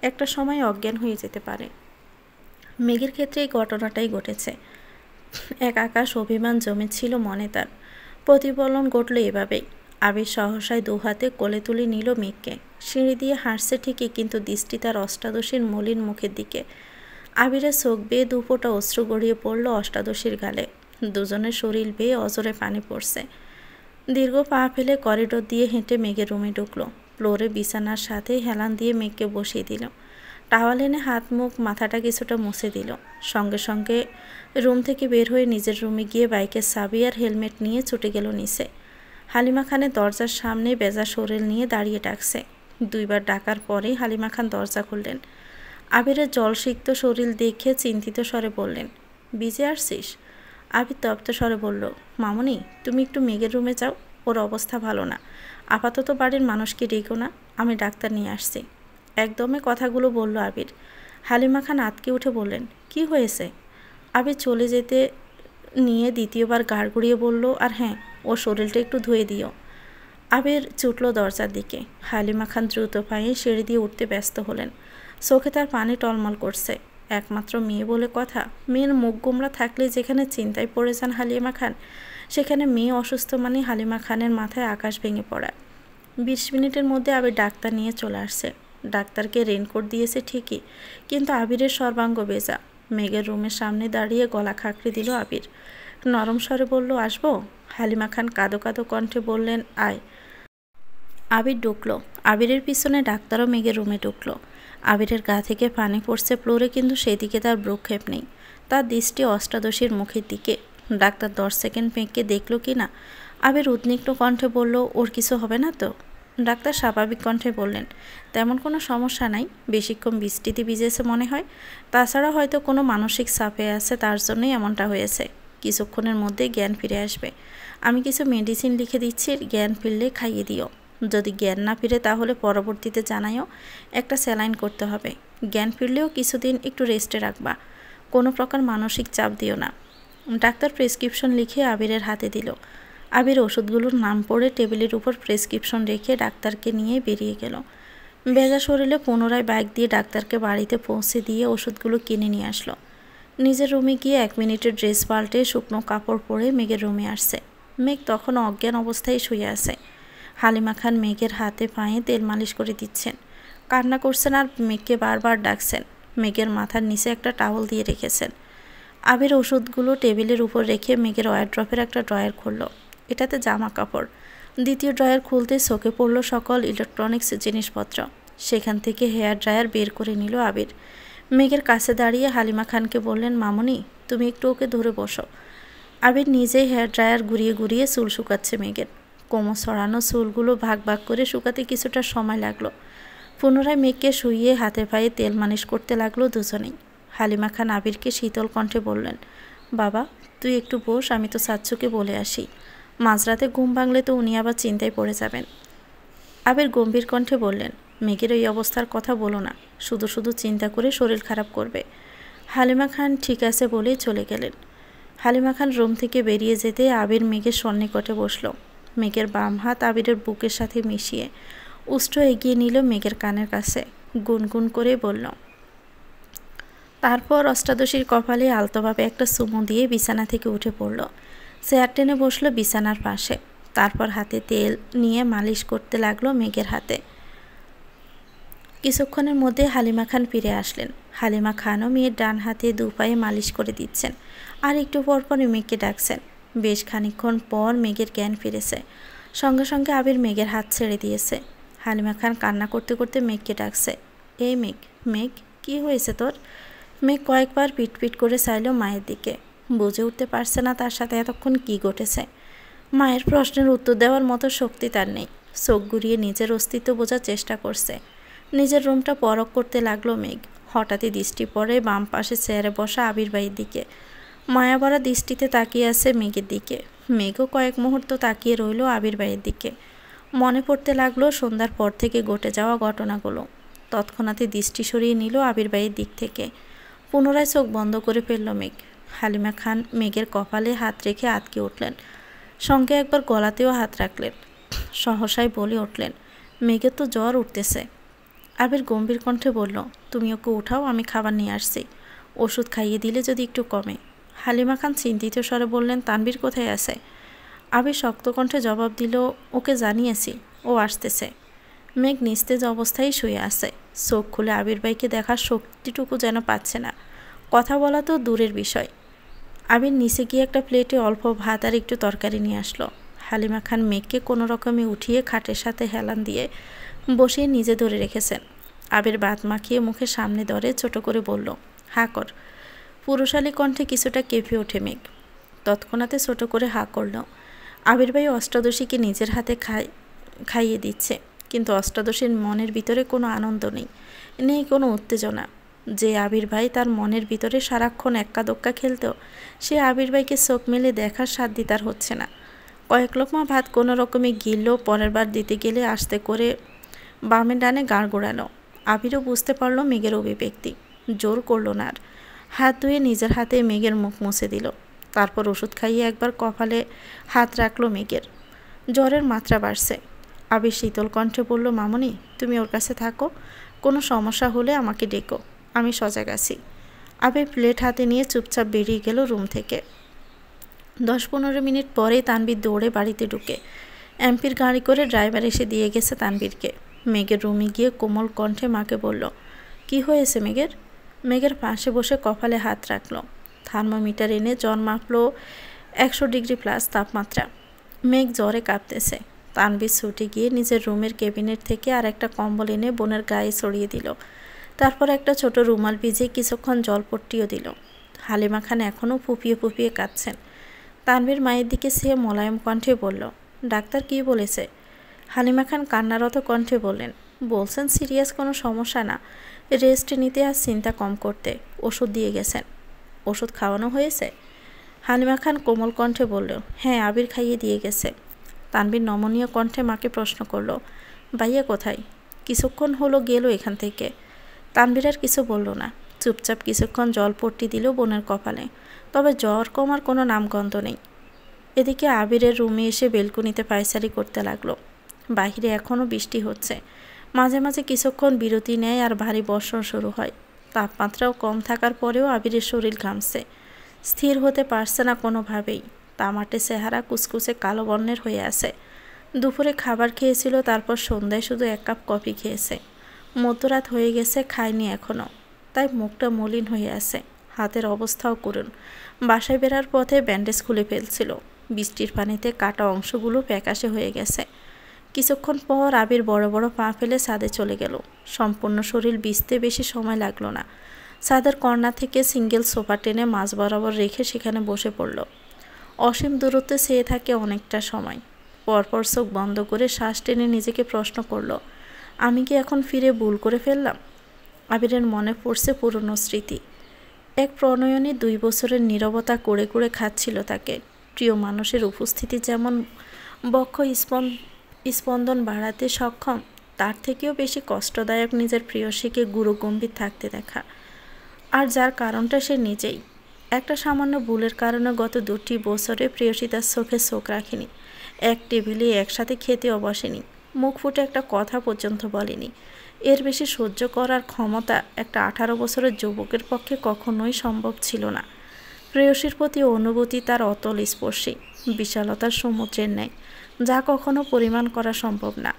Speaker 1: একটা সময় অজ্ঞান হয়ে যেতে পারে। মেঘের ক্ষেত্রে এই ঘটনাটাই ঘটেছে। এক আকাশ অভিমান জমেছিল মনে তার। প্রতিফলন ঘটল এভাবেই। আবির সহসায় দুহাতে কোলে তুলে নিল মেঘকে। সিঁড়ি দিয়ে হাসছে ঠিকই, কিন্তু দৃষ্টি তার অষ্টাদশীর মলিন মুখের দিকে। আবিরের চোখ বেয়ে দুফোঁটা অশ্রু গড়িয়ে পড়ল অষ্টাদশীর গালে। দুজনের শরীর বেয়ে অজরে পানি পড়ছে। দীর্ঘ পা ফেলে করিডোর দিয়ে হেঁটে মেঘের রুমে ঢুকলো। ফ্লোরে বিছানার সাথে হেলান দিয়ে মেঘকে বসিয়ে দিল। টাওয়াল এনে হাত মুখ মাথাটা কিছুটা মুছে দিল। সঙ্গে সঙ্গে রুম থেকে বের হয়ে নিজের রুমে গিয়ে বাইকের চাবি আর হেলমেট নিয়ে ছুটে গেল নিচে। হালিমা খানের দরজার সামনে বেজা শরীর নিয়ে দাঁড়িয়ে ডাকছে। দুইবার ডাকার পরেই হালিমা খান দরজা খুললেন। আবিরের জলসিক্ত শরীর দেখে চিন্তিত স্বরে বললেন, ভিজে আসছিস? আবির তপ্ত স্বরে বলল, মামুনি, তুমি একটু মেঘের রুমে যাও, ওর অবস্থা ভালো না। আপাতত বাড়ির মানুষকে ডেকো না, আমি ডাক্তার নিয়ে আসছি। একদমে কথাগুলো বলল আবির। হালিমা খান আতকে উঠে বললেন, কি হয়েছে? আবির চলে যেতে নিয়ে দ্বিতীয়বার ঘাড় ঘুরিয়ে বলল, আর হ্যাঁ, ওর শরীরটা একটু ধুয়ে দিও। আবির ছুটল দরজার দিকে। হালিমা খান দ্রুত পায়ে সিঁড়ি দিয়ে উঠতে ব্যস্ত হলেন। চোখে তার পানি টলমল করছে। একমাত্র মেয়ে বলে কথা, মেয়ের মুখ গোমরা থাকলে যেখানে চিন্তায় পড়ে যান হালিমা খান, সেখানে মেয়ে অসুস্থ মানে হালিমা খানের মাথায় আকাশ ভেঙে পড়া। 20 মিনিটের মধ্যে আবির ডাক্তার নিয়ে চলে আসছে। ডাক্তারকে রেনকোট দিয়েছে ঠিকই, কিন্তু আবিরের সর্বাঙ্গ বেজা। মেঘের রুমের সামনে দাঁড়িয়ে গলা খাঁকড়ে দিল আবির। নরম স্বরে বলল, আসবো? হালিমা খান কাঁদো কাঁদো কণ্ঠে বললেন, আয়। আবির ঢুকলো। আবিরের পিছনে ডাক্তারও মেঘের রুমে ঢুকলো। আবিরের গা থেকে পানি পড়ছে ফ্লোরে, কিন্তু সেদিকে তার ভ্রুক্ষেপ নেই। তার দৃষ্টি অষ্টাদশীর মুখের দিকে। ডাক্তার 10 সেকেন্ড মেঘকে দেখল কি না। আবির উদ্বিগ্ন কণ্ঠে বলল, ওর কিছু হবে না তো? ডাক্তার স্বাভাবিক কণ্ঠে বললেন, তেমন কোনো সমস্যা নাই, বেশিক্ষণ বৃষ্টিতে ভিজেছে মনে হয়। তাছাড়া হয়তো কোনো মানসিক চাপে আছে, তার জন্যই এমনটা হয়েছে। কিছুক্ষণের মধ্যে জ্ঞান ফিরে আসবে। আমি কিছু মেডিসিন লিখে দিচ্ছি, জ্ঞান ফিরলে খাইয়ে দিও। যদি জ্ঞান না ফিরে তাহলে পরবর্তীতে জানাইও, একটা স্যালাইন করতে হবে। জ্ঞান ফিরলেও কিছুদিন একটু রেস্টে রাখবা, কোনো প্রকার মানসিক চাপ দিও না। ডাক্তার প্রেসক্রিপশন লিখে আবিরের হাতে দিল। আবির ওষুধগুলোর নাম পড়ে টেবিলের উপর প্রেসক্রিপশন রেখে ডাক্তারকে নিয়ে বেরিয়ে গেল। ভেজা শরীরে পুনরায় বাইক দিয়ে ডাক্তারকে বাড়িতে পৌঁছে দিয়ে ওষুধগুলো কিনে নিয়ে আসলো। নিজের রুমে গিয়ে 1 মিনিটের ড্রেস পাল্টে শুকনো কাপড় পরে মেঘের রুমে আসছে। মেঘ তখনও অজ্ঞান অবস্থায় শুয়ে আছে। হালিমা খান মেঘের হাতে পায়ে তেল মালিশ করে দিচ্ছেন। কান্না করছেন আর মেঘকে বারবার ডাকছেন। মেঘের মাথার নিচে একটা টাওয়াল দিয়ে রেখেছেন। আবির ওষুধগুলো টেবিলের উপর রেখে মেঘের ওয়ারড্রপের একটা ড্রয়ার খুলল। এটাতে জামা কাপড়। দ্বিতীয় ড্রয়ার খুলতে চোখে পড়ল সকল ইলেকট্রনিক্স জিনিসপত্র। সেখান থেকে হেয়ার ড্রায়ার বের করে নিল আবির। মেঘের কাছে দাঁড়িয়ে হালিমা খানকে বললেন, মামুনি, তুমি একটু ওকে ধরে বসো। আবির নিজেই হেয়ার ড্রায়ার ঘুরিয়ে ঘুরিয়ে চুল শুকাচ্ছে মেঘের। কোমর ছড়ানো চুলগুলো ভাগ ভাগ করে শুকাতে কিছুটা সময় লাগলো। পুনরায় মেঘকে শুইয়ে হাতে পায়ে তেল মালিশ করতে লাগলো দুজনেই। হালিমা খান আবিরকে শীতল কণ্ঠে বললেন, বাবা তুই একটু বস, আমি তো সাচ্চুকে বলে আসি। মাঝরাতে ঘুম ভাঙলে তো উনি আবার চিন্তায় পড়ে যাবেন। আবির গম্ভীর কণ্ঠে বললেন, মেঘের এই অবস্থার কথা বলো না, শুধু শুধু চিন্তা করে শরীর খারাপ করবে। হালিমা খান ঠিক আছে বলেই চলে গেলেন। হালিমা খান রুম থেকে বেরিয়ে যেতে আবির মেঘের সন্নিকটে বসল। মেঘের বাম হাত আবিরের বুকের সাথে মিশিয়ে উষ্ঠ এগিয়ে নিল মেঘের কানের কাছে, গুনগুন করে বলল। তারপর অষ্টাদশীর কপালে আলতোভাবে একটা চুমু দিয়ে বিছানা থেকে উঠে পড়ল। চেয়ার টেনে বসলো বিছানার পাশে। তারপর হাতে তেল নিয়ে মালিশ করতে লাগলো মেঘের হাতে। কিছুক্ষণের মধ্যে হালিমা খান ফিরে আসলেন। হালিমা খানও মেয়ের ডান হাতে দু পায়ে মালিশ করে দিচ্ছেন, আর একটু পরপরই মেঘকে ডাকছেন। বেশ খানিকক্ষণ পর মেঘের জ্ঞান ফিরেছে। সঙ্গে সঙ্গে আবির মেঘের হাত ছেড়ে দিয়েছে। হালিমা খান কান্না করতে করতে মেঘকে ডাকছে, এই মেঘ, মেঘ কি হয়েছে তোর? মেঘ কয়েকবার পিটপিট করে চাইল মায়ের দিকে। বুঝে উঠতে পারছে না তার সাথে এতক্ষণ কি ঘটেছে। মায়ের প্রশ্নের উত্তর দেওয়ার মতো শক্তি তার নেই। চোখ ঘুরিয়ে নিজের অস্তিত্ব বোঝার চেষ্টা করছে। নিজের রুমটা পরখ করতে লাগলো মেঘ। হঠাৎই দৃষ্টি পড়ে বাম পাশে চেয়ারে বসা আবির ভাইয়ের দিকে। মায়াভরা দৃষ্টিতে তাকিয়ে আছে মেঘের দিকে। মেঘও কয়েক মুহূর্ত তাকিয়ে রইল আবির ভাইয়ের দিকে। মনে পড়তে লাগলো সন্ধ্যার পর থেকে ঘটে যাওয়া ঘটনাগুলো। তৎক্ষণাৎই দৃষ্টি সরিয়ে নিল আবির ভাইয়ের দিক থেকে। পুনরায় চোখ বন্ধ করে ফেলল মেঘ। হালিমা খান মেঘের কপালে হাত রেখে আটকে উঠলেন। সঙ্গে একবার গলাতেও হাত রাখলেন। সহসায় বলে উঠলেন, মেঘের তো জ্বর উঠতেছে। আবির গম্ভীর কণ্ঠে বলল, তুমি ওকে উঠাও, আমি খাবার নিয়ে আসছি। ওষুধ খাইয়ে দিলে যদি একটু কমে। হালিমা খান চিন্তিত স্বরে বললেন, তানবীর কোথায় আছে? আবির শক্ত কণ্ঠে জবাব দিল, ওকে জানিয়েছি, ও আসতেছে। মেঘ নিস্তেজ অবস্থায় শুয়ে আছে। চোখ খুলে আবির ভাইকে দেখার শক্তিটুকু যেন পাচ্ছে না। কথা বলা তো দূরের বিষয়। আবির নিচে গিয়ে একটা প্লেটে অল্প ভাত আর একটু তরকারি নিয়ে আসলো। হালিমা খান মেঘকে কোনো রকমে উঠিয়ে খাটের সাথে হেলান দিয়ে বসিয়ে নিজে ধরে রেখেছেন। আবির ভাত মাখিয়ে মুখের সামনে ধরে ছোট করে বলল, হা কর। পুরুষালী কণ্ঠে কিছুটা কেঁপে ওঠে মেঘ। তৎক্ষণাতে ছোট করে হা করল। আবির ভাই অষ্টাদশীকে নিজের হাতে খাইয়ে দিচ্ছে, কিন্তু অষ্টাদশীর মনের ভিতরে কোনো আনন্দ নেই, নেই কোনো উত্তেজনা। যে আবির ভাই তার মনের ভিতরে সারাক্ষণ এক্কা দোক্কা খেলত, সে আবির ভাইকে চোখ মেলে দেখার সাধ্য তার হচ্ছে না। কয়েক লোকমা ভাত কোনো রকমে গিললেও পরের বার দিতে গেলে আস্তে করে বামে ডানে গাড় গোড়ানো। আবিরও বুঝতে পারলো মেঘের অভিব্যক্তি। জোর করলো না আর। হাত ধুয়ে নিজের হাতে মেঘের মুখ মুছে দিল। তারপর ওষুধ খাইয়ে একবার কপালে হাত রাখলো মেঘের। জ্বরের মাত্রা বাড়ছে। আবির শীতল কণ্ঠে বলল, মামনি তুমি ওর কাছে থাকো, কোনো সমস্যা হলে আমাকে ডেকো, আমি সজাগ আছি। আবির প্লেট হাতে নিয়ে চুপচাপ বেরিয়ে গেল রুম থেকে। 10-15 মিনিট পরেই তানবীর দৌড়ে বাড়িতে ঢুকে। এমপির গাড়ি করে ড্রাইভার এসে দিয়ে গেছে তানবীরকে। মেঘের রুমে গিয়ে কোমল কণ্ঠে মাকে বলল, কি হয়েছে মেঘের? মেঘের পাশে বসে কপালে হাত রাখল। থার্মোমিটার এনে জ্বর মাপলো 100 ডিগ্রি প্লাস তাপমাত্রা। মেঘ জ্বরে কাঁপতেছে। তানবীর ছুটে গিয়ে নিজের রুমের ক্যাবিনেট থেকে আর একটা কম্বল এনে বোনের গায়ে ছড়িয়ে দিল। তারপর একটা ছোট রুমাল ভিজিয়ে কিছুক্ষণ জলপট্টিও দিল। হালিমা খান এখনও ফুপিয়ে ফুপিয়ে কাঁদছেন। তানবীর মায়ের দিকে সে মোলায়েম কণ্ঠে বলল, ডাক্তার কি বলেছে? হালিমা খান কান্নারত কণ্ঠে বললেন, বলছেন সিরিয়াস কোনো সমস্যা না, রেস্ট নিতে আর চিন্তা কম করতে ওষুধ দিয়ে গেছেন। ওষুধ খাওয়ানো হয়েছে? হালিমা খান কোমল কণ্ঠে বলল, হ্যাঁ আবির খাইয়ে দিয়ে গেছে। তানবীর নমনীয় কণ্ঠে মাকে প্রশ্ন করল, ভাইয়া কোথায়? কিছুক্ষণ হলো গেল এখান থেকে। তানবীর আর কিছু বলল না, চুপচাপ কিছুক্ষণ জলপট্টি দিল বোনের কপালে। তবে জ্বর কমার কোনো নামগন্ধ নেই। এদিকে আবিরের রুমে এসে বেলকুনিতে পায়চারি করতে লাগলো। বাহিরে এখনও বৃষ্টি হচ্ছে। মাঝে মাঝে কিছুক্ষণ বিরতি নেয় আর ভারী বর্ষণ শুরু হয়। তাপমাত্রাও কম থাকার পরেও আবিরের শরীর ঘামছে। স্থির হতে পারছে না কোনোভাবেই। তামাটে চেহারা কুচকুচে কালো বর্ণের হয়ে আছে। দুপুরে খাবার খেয়েছিল, তারপর সন্ধ্যায় শুধু 1 কাপ কফি খেয়েছে। মধ্যরাত হয়ে গেছে, খায়নি এখনও, তাই মুখটা মলিন হয়ে আছে। হাতের অবস্থাও করুন। বাসায় বেরার পথে ব্যান্ডেজ খুলে ফেলছিল। বৃষ্টির পানিতে কাটা অংশগুলো প্যাকাশে হয়ে গেছে। কিছুক্ষণ পর আবির বড় বড় পা ফেলে ছাদে চলে গেল। সম্পূর্ণ শরীর ভিজতে বেশি সময় লাগলো না। ছাদের কর্নার থেকে সিঙ্গেল সোফা টেনে মাঝ বরাবর রেখে সেখানে বসে পড়ল। অসীম দূরত্বে চেয়ে থাকে অনেকটা সময়। পরপর চোখ বন্ধ করে শ্বাস টেনে নিজেকে প্রশ্ন করল, আমি কি এখন ফিরে ভুল করে ফেললাম? আবিরের মনে পড়ছে পুরনো স্মৃতি। এক প্রণয়নী 2 বছরের নীরবতা কুড়ে কুড়ে খাচ্ছিল তাকে। প্রিয় মানুষের উপস্থিতি যেমন বক্ষ স্পন্দন বাড়াতে সক্ষম, তার থেকেও বেশি কষ্টদায়ক নিজের প্রেয়সীকে গুরুগম্ভীর থাকতে দেখা। আর যার কারণটা সে নিজেই। একটা সামান্য ভুলের কারণে গত 2টি বছরে প্রেয়সী তার চোখে চোখ রাখেনি, এক টেবিলে একসাথে খেতেও বসেনি, মুখ ফুটে একটা কথা পর্যন্ত বলেনি। এর বেশি সহ্য করার ক্ষমতা একটা 18 বছরের যুবকের পক্ষে কখনোই সম্ভব ছিল না। প্রেয়সীর প্রতি অনুভূতি তার অতল স্পর্শী, বিশালতার সমুদ্রের ন্যায়, যা কখনো পরিমাণ করা সম্ভব না।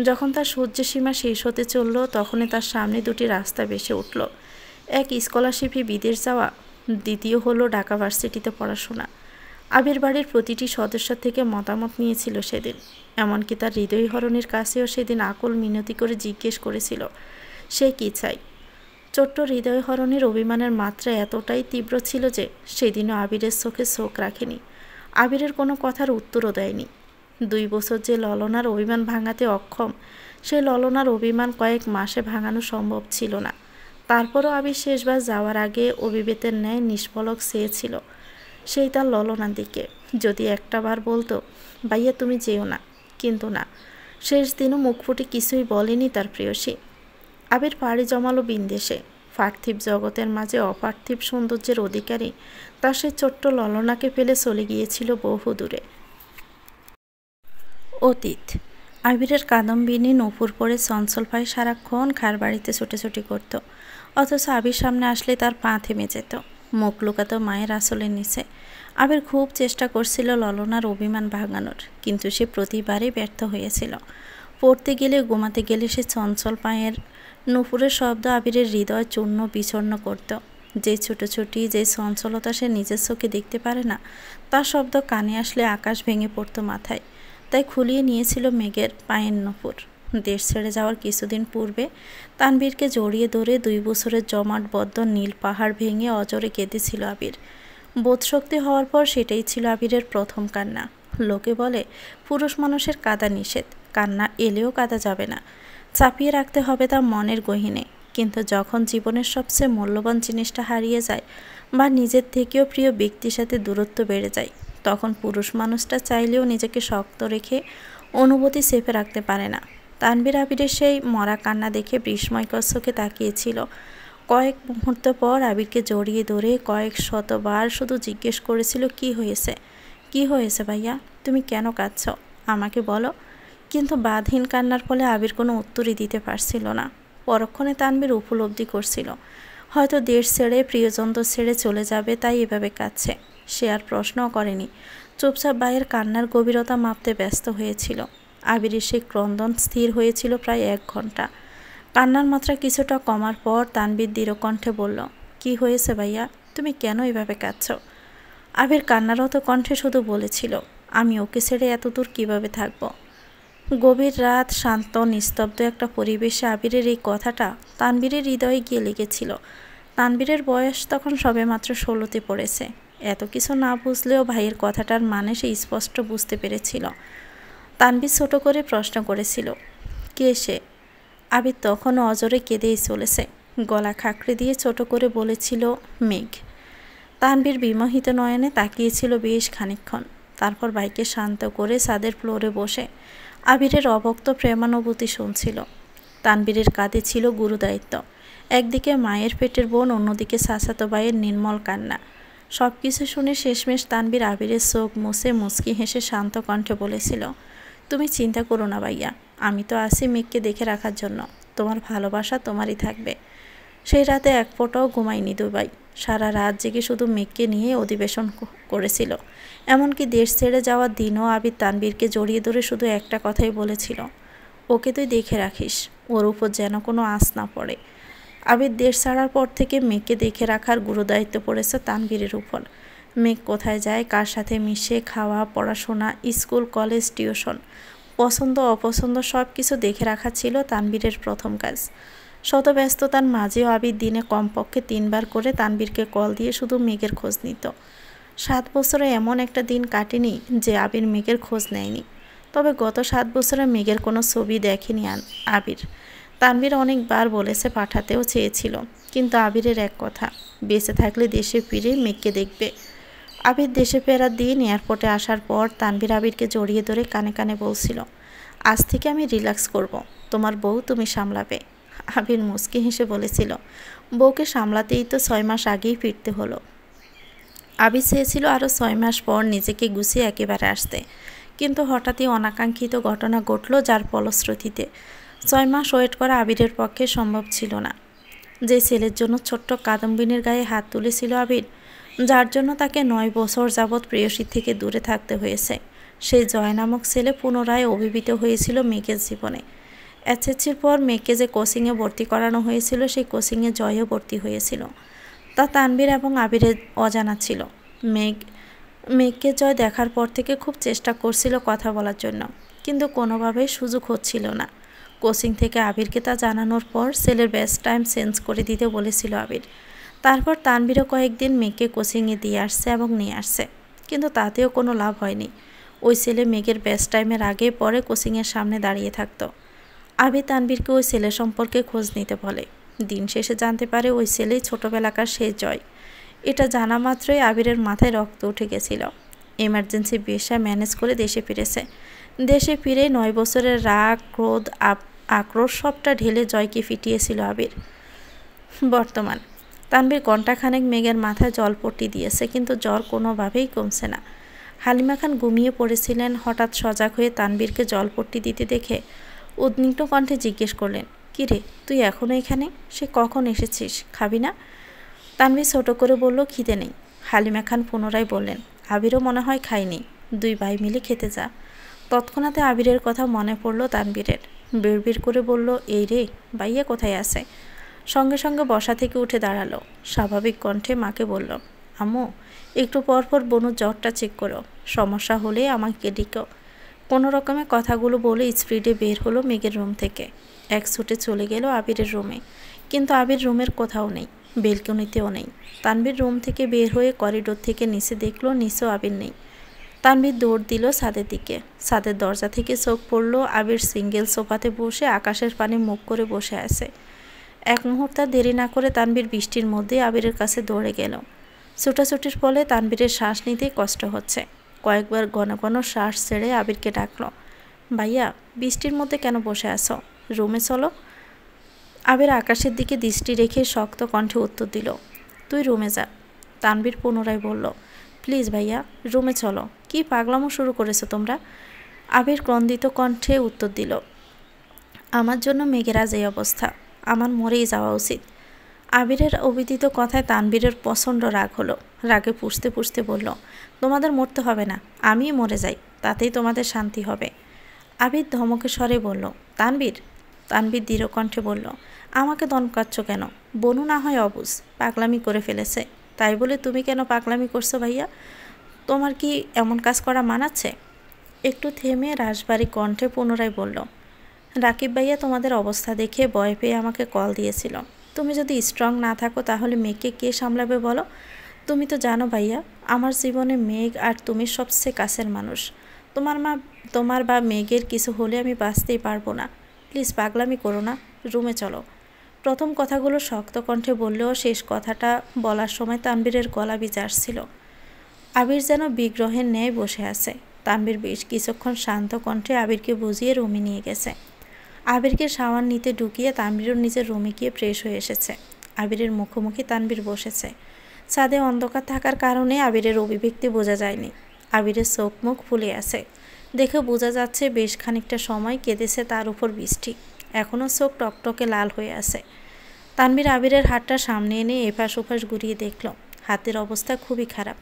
Speaker 1: যখন তার সহ্যের সীমা শেষ হতে চলল, তখনই তার সামনে 2টি রাস্তা ভেসে উঠল। এক স্কলারশিপে বিদেশ যাওয়া, দ্বিতীয় হলো ঢাকা ভার্সিটিতে পড়াশোনা। আবির বাড়ির প্রতিটি সদস্য থেকে মতামত নিয়েছিল সেদিন। এমনকি তার হৃদয়হরণীর কাছেও সেদিন আকুল মিনতি করে জিজ্ঞেস করেছিল সে কী চাই। ছোট্ট হৃদয়হরণীর অভিমানের মাত্রা এতটাই তীব্র ছিল যে সেদিনও আবিরের চোখে চোখ রাখেনি, আবিরের কোনো কথার উত্তরও দেয়নি। 2 বছর যে ললনার অভিমান ভাঙাতে অক্ষম, সেই ললনার অভিমান কয়েক মাসে ভাঙানো সম্ভব ছিল না। তারপরও আবির শেষবার যাওয়ার আগে অভিবেতের ন্যায় নিষ্পলক চেয়েছিল সেই তার ললনার দিকে। যদি একটা বার বলতো, ভাইয়া তুমি যেও না, কিন্তু না, শেষ দিনও মুখ ফুটে কিছুই বলেনি তার প্রেয়সী। আবির পাড়ি জমালো বিন্দেশে। পার্থিব জগতের মাঝে অপার্থিব সৌন্দর্যের অধিকারী তার সেই ছোট্ট ললনাকে ফেলে চলে গিয়েছিল বহু দূরে। অতীত। আবিরের কাদম্বিনী নূপুর পরে চঞ্চল পায়ে সারাক্ষণ খার বাড়িতে ছুটোছুটি করত, অথচ আবির সামনে আসলে তার পা থেমে যেত, মুখ লুকাতো মায়ের আঁচলের নিচে। আবির খুব চেষ্টা করছিল ললনার অভিমান ভাঙানোর, কিন্তু সে প্রতিবারই ব্যর্থ হয়েছিল। পড়তে গেলে ঘুমাতে গেলে সে চঞ্চল পায়ের নূপুরের শব্দ আবিরের হৃদয় চূর্ণ বিচূর্ণ করত। যে ছুটোছুটি, যে চঞ্চলতা সে নিজের চোখে দেখতে পারে না, তার শব্দ কানে আসলে আকাশ ভেঙে পড়তো মাথায়। তাই খুলিয়ে নিয়েছিল মেঘের পায়ের নূপুর। দেশ ছেড়ে যাওয়ার কিছুদিন পূর্বে তানবীরকে জড়িয়ে ধরে 2 বছরের জমাটবদ্ধ নীল পাহাড় ভেঙে অজরে কেঁদেছিল আবির। বোধশক্তি হওয়ার পর সেটাই ছিল আবিরের প্রথম কান্না। লোকে বলে পুরুষ মানুষের কাঁদা নিষেধ, কান্না এলেও কাঁদা যাবে না, চাপিয়ে রাখতে হবে তা মনের গহীনে। কিন্তু যখন জীবনের সবচেয়ে মূল্যবান জিনিসটা হারিয়ে যায় বা নিজের থেকেও প্রিয় ব্যক্তির সাথে দূরত্ব বেড়ে যায়, তখন পুরুষ মানুষটা চাইলেও নিজেকে শক্ত রেখে অনুভূতি চেপে রাখতে পারে না। তানবীর আবিরের সেই মরা কান্না দেখে বিস্ময়কর চোখে তাকিয়েছিল। কয়েক মুহূর্ত পর আবিরকে জড়িয়ে ধরে কয়েক শতবার শুধু জিজ্ঞেস করেছিল, কি হয়েছে, কি হয়েছে ভাইয়া, তুমি কেন কাঁদছ, আমাকে বলো। কিন্তু বাঁধহীন কান্নার ফলে আবির কোনো উত্তরই দিতে পারছিল না। পরক্ষণে তানবীর উপলব্ধি করছিল হয়তো দেশ ছেড়ে, প্রিয়জনদের ছেড়ে চলে যাবে, তাই এভাবে কাঁদছে। সে আর প্রশ্নও করেনি, চুপচাপ ভাইয়ের কান্নার গভীরতা মাপতে ব্যস্ত হয়েছিল। আবিরের সেই ক্রন্দন স্থির হয়েছিল প্রায় 1 ঘন্টা। কান্নার মাত্রা কিছুটা কমার পর তানবীর দৃঢ়কণ্ঠে বলল, কি হয়েছে ভাইয়া, তুমি কেন এভাবে কাঁদছ? আবির কান্নারত কণ্ঠে শুধু বলেছিল, আমি ওকে ছেড়ে এত দূর কীভাবে থাকবো। গভীর রাত, শান্ত নিস্তব্ধ একটা পরিবেশে আবিরের এই কথাটা তানবীরের হৃদয়ে গিয়ে লেগেছিল। তানবীরের বয়স তখন সবেমাত্র 16তে পড়েছে। এত কিছু না বুঝলেও ভাইয়ের কথাটার মানে সে স্পষ্ট বুঝতে পেরেছিল। তানবীর ছোট করে প্রশ্ন করেছিল, কে সে? আবির তখনও অজরে কেঁদেই চলেছে। গলা খাঁকড়ে দিয়ে ছোট করে বলেছিল, মেঘ। তানবীর বিমোহিত নয়নে তাকিয়েছিল বেশ খানিকক্ষণ। তারপর ভাইকে শান্ত করে ছাদের ফ্লোরে বসে আবিরের অভক্ত প্রেমানুভূতি শুনছিল। তানবীরের কাঁধে ছিল গুরুদায়িত্ব। একদিকে মায়ের পেটের বোন, অন্যদিকে চাচাতো ভাইয়ের নির্মল কান্না। সব কিছু শুনে শেষমেশ তানবীর আবিরের চোখ মুছে মুচকি হেসে শান্ত কণ্ঠে বলেছিল, তুমি চিন্তা করো না ভাইয়া, আমি তো আছি মেঘকে দেখে রাখার জন্য, তোমার ভালোবাসা তোমারই থাকবে। সেই রাতে এক ফোঁটাও ঘুমায়নি দুবাই। সারা রাত জেগে শুধু মেঘকে নিয়ে অধিবেশন করেছিল। এমনকি দেশ ছেড়ে যাওয়ার দিনও আবির তানবীরকে জড়িয়ে ধরে শুধু একটা কথাই বলেছিল, ওকে তুই দেখে রাখিস, ওর উপর যেন কোনো আঁচ না পড়ে। আবির দেশ ছাড়ার পর থেকে মেঘকে দেখে রাখার গুরুদায়িত্ব পড়েছে তানবীরের উপর। মেঘ কোথায় যায়, কার সাথে মিশে, খাওয়া, পড়াশোনা, স্কুল, কলেজ, টিউশন, পছন্দ অপছন্দ সব কিছু দেখে রাখা ছিল তানবীরের প্রথম কাজ। শত ব্যস্ততার মাঝেও আবির দিনে কমপক্ষে 3 বার করে তানবীরকে কল দিয়ে শুধু মেঘের খোঁজ নিত। 7 বছরে এমন একটা দিন কাটেনি যে আবির মেঘের খোঁজ নেয়নি। তবে গত 7 বছরে মেঘের কোনো ছবি দেখেনি আবির। তানভীর অনেকবার বলেছে, পাঠাতেও চেয়েছিল, কিন্তু আবিরের এক কথা, বেঁচে থাকলে দেশে ফিরে মেঘকে দেখবে। আবির দেশে ফেরার দিন এয়ারপোর্টে আসার পর তানভীর আবিরকে জড়িয়ে ধরে কানে কানে বলছিল, আজ থেকে আমি রিল্যাক্স করব, তোমার বউ তুমি সামলাবে। আবির মুচকি হেসে বলেছিল, বউকে সামলাতেই তো 6 মাস আগেই ফিরতে হলো। আবির চেয়েছিল আরও 6 মাস পর নিজেকে গুছিয়ে একেবারে আসতে, কিন্তু হঠাৎই অনাকাঙ্ক্ষিত ঘটনা ঘটল, যার ফলশ্রুতিতে 6 মাস ওয়েট করা আবিরের পক্ষে সম্ভব ছিল না। যে ছেলের জন্য ছোট্ট কাদম্বিনীর গায়ে হাত তুলেছিল আবির, যার জন্য তাকে 9 বছর যাবৎ প্রেয়সী থেকে দূরে থাকতে হয়েছে, সেই জয় নামক ছেলে পুনরায় অভিভূত হয়েছিল মেঘের জীবনে। এসএসসির পর মেঘকে যে কোচিংয়ে ভর্তি করানো হয়েছিল, সেই কোচিংয়ে জয়ও ভর্তি হয়েছিল। তা তানভীর এবং আবিরের অজানা ছিল। মেঘকে জয় দেখার পর থেকে খুব চেষ্টা করছিল কথা বলার জন্য, কিন্তু কোনোভাবেই সুযোগ হচ্ছিল না। কোচিং থেকে আবিরকে তা জানানোর পর ছেলের বেস্ট টাইম চেঞ্জ করে দিতে বলেছিল আবির। তারপর তানভীরও কয়েকদিন মেঘকে কোচিংয়ে দিয়ে আসছে এবং নিয়ে আসছে, কিন্তু তাতেও কোনো লাভ হয়নি। ওই ছেলে মেঘের বেস্ট টাইমের আগে পরে কোচিংয়ের সামনে দাঁড়িয়ে থাকতো। আবির তানভীরকে ওই ছেলে সম্পর্কে খোঁজ নিতে বলে। দিন শেষে জানতে পারে ওই ছেলেই ছোটোবেলাকার সেই জয়। এটা জানা মাত্রই আবিরের মাথায় রক্ত উঠে গেছিল। এমার্জেন্সি ভিসা ম্যানেজ করে দেশে ফিরেছে। দেশে ফিরে 9 বছরের রাগ, ক্রোধ, আক্রোশ সবটা ঢেলে জয়কে ফিটিয়েছিল আবির। বর্তমান তানভীর ঘণ্টাখানেক মেঘের মাথায় জলপট্টি দিয়েছে, কিন্তু জ্বর কোনোভাবেই কমছে না। হালিমা খান ঘুমিয়ে পড়েছিলেন। হঠাৎ সজাগ হয়ে তানভীরকে জলপট্টি দিতে দেখে উদ্বিগ্ন কণ্ঠে জিজ্ঞেস করলেন, কিরে তুই এখনও এখানে? সে কখন এসেছিস, খাবি না? তানভীর ছোট করে বলল, খিদে নেই। হালিমা খান পুনরায় বললেন, আবিরও মনে হয় খায়নি, 2 ভাই মিলে খেতে যা। তৎক্ষণাতে আবিরের কথা মনে পড়ল তানভীরের। বিড়বিড় করে বলল, এই রে, ভাইয়া কোথায় আছে? সঙ্গে সঙ্গে বসা থেকে উঠে দাঁড়ালো। স্বাভাবিক কণ্ঠে মাকে বলল, আম্মু একটু পরপর বনুর জ্বরটা চেক করো, সমস্যা হলে আমাকে ডেকো। কোনো রকমে কথাগুলো বলে স্পিডে বের হলো মেঘের রুম থেকে। এক ছুটে চলে গেল আবিরের রুমে, কিন্তু আবির রুমের কোথাও নেই, বেলকনিতেও নেই। তানভীর রুম থেকে বের হয়ে করিডোর থেকে নিচে দেখলো, নিচেও আবির নেই। তানভীর দৌড় দিল ছাদের দিকে। ছাদের দরজা থেকে চোখ পড়ল আবির সিঙ্গেল সোফাতে বসে আকাশের পানে মুখ করে বসে আছে। এক মুহূর্ত দেরি না করে তানভীর বৃষ্টির মধ্যে আবিরের কাছে দৌড়ে গেল। ছুটাছুটির ফলে তানভীরের শ্বাস নিতে কষ্ট হচ্ছে। কয়েকবার ঘন ঘন শ্বাস ছেড়ে আবিরকে ডাকল, ভাইয়া বৃষ্টির মধ্যে কেন বসে আছো, রুমে চলো। আবির আকাশের দিকে দৃষ্টি রেখে শক্ত কণ্ঠে উত্তর দিল, তুই রুমে যা। তানভীর পুনরায় বলল, প্লিজ ভাইয়া রুমে চলো, কি পাগলামো শুরু করেছো তোমরা? আবির ক্রন্দিত কণ্ঠে উত্তর দিল, আমার জন্য মেঘের আজ এই অবস্থা, আমার মরেই যাওয়া উচিত। আবিরের অবিদিত কথায় তানভীরের প্রচণ্ড রাগ হলো। রাগে পুষতে পুষতে বলল, তোমাদের মরতে হবে না, আমিই মরে যাই, তাতেই তোমাদের শান্তি হবে। আবির ধমকে স্বরে বলল, তানভীর। তানভীর দৃঢ় কণ্ঠে বলল, আমাকে দমকাচ্ছ কেন? বনু না হয় অবুঝ, পাগলামি করে ফেলেছে, তাই বলে তুমি কেন পাগলামি করছো ভাইয়া? তোমার কি এমন কাজ করা মানাচ্ছে? একটু থেমে রাশবাড়ি কণ্ঠে পুনরায় বলল, রাকিব ভাইয়া তোমাদের অবস্থা দেখে ভয় পেয়ে আমাকে কল দিয়েছিল। তুমি যদি স্ট্রং না থাকো তাহলে মেঘকে কে সামলাবে বলো? তুমি তো জানো ভাইয়া, আমার জীবনে মেঘ আর তুমি সবচেয়ে কাছের মানুষ। তোমার বা মেঘের কিছু হলে আমি বাঁচতেই পারবো না। প্লিজ পাগলামি করো না, রুমে চলো। প্রথম কথাগুলো শক্ত কণ্ঠে বললেও শেষ কথাটা বলার সময় তানভীরের গলা ভিজে আসছিল। আবির যেন বিগ্রহের ন্যায় বসে আছে। তানভীর বেশ কিছুক্ষণ শান্ত কণ্ঠে আবিরকে বুঝিয়ে রুমে নিয়ে গেছে। আবিরকে শাওয়ার নিতে ঢুকিয়ে তানভীরও নিজের রুমে গিয়ে ফ্রেশ হয়ে এসেছে। আবিরের মুখোমুখি তানভীর বসেছে। ছাদে অন্ধকার থাকার কারণে আবিরের অভিব্যক্তি বোঝা যায়নি। আবিরের চোখ মুখ ফুলে আছে, দেখে বোঝা যাচ্ছে বেশ খানিকটা সময় কেঁদেছে তার উপর বৃষ্টি। এখনও চোখ টকটকে লাল হয়ে আছে। তানভীর আবিরের হাতটা সামনে এনে এপাশ ওপাশ ঘুরিয়ে দেখল, হাতের অবস্থা খুবই খারাপ।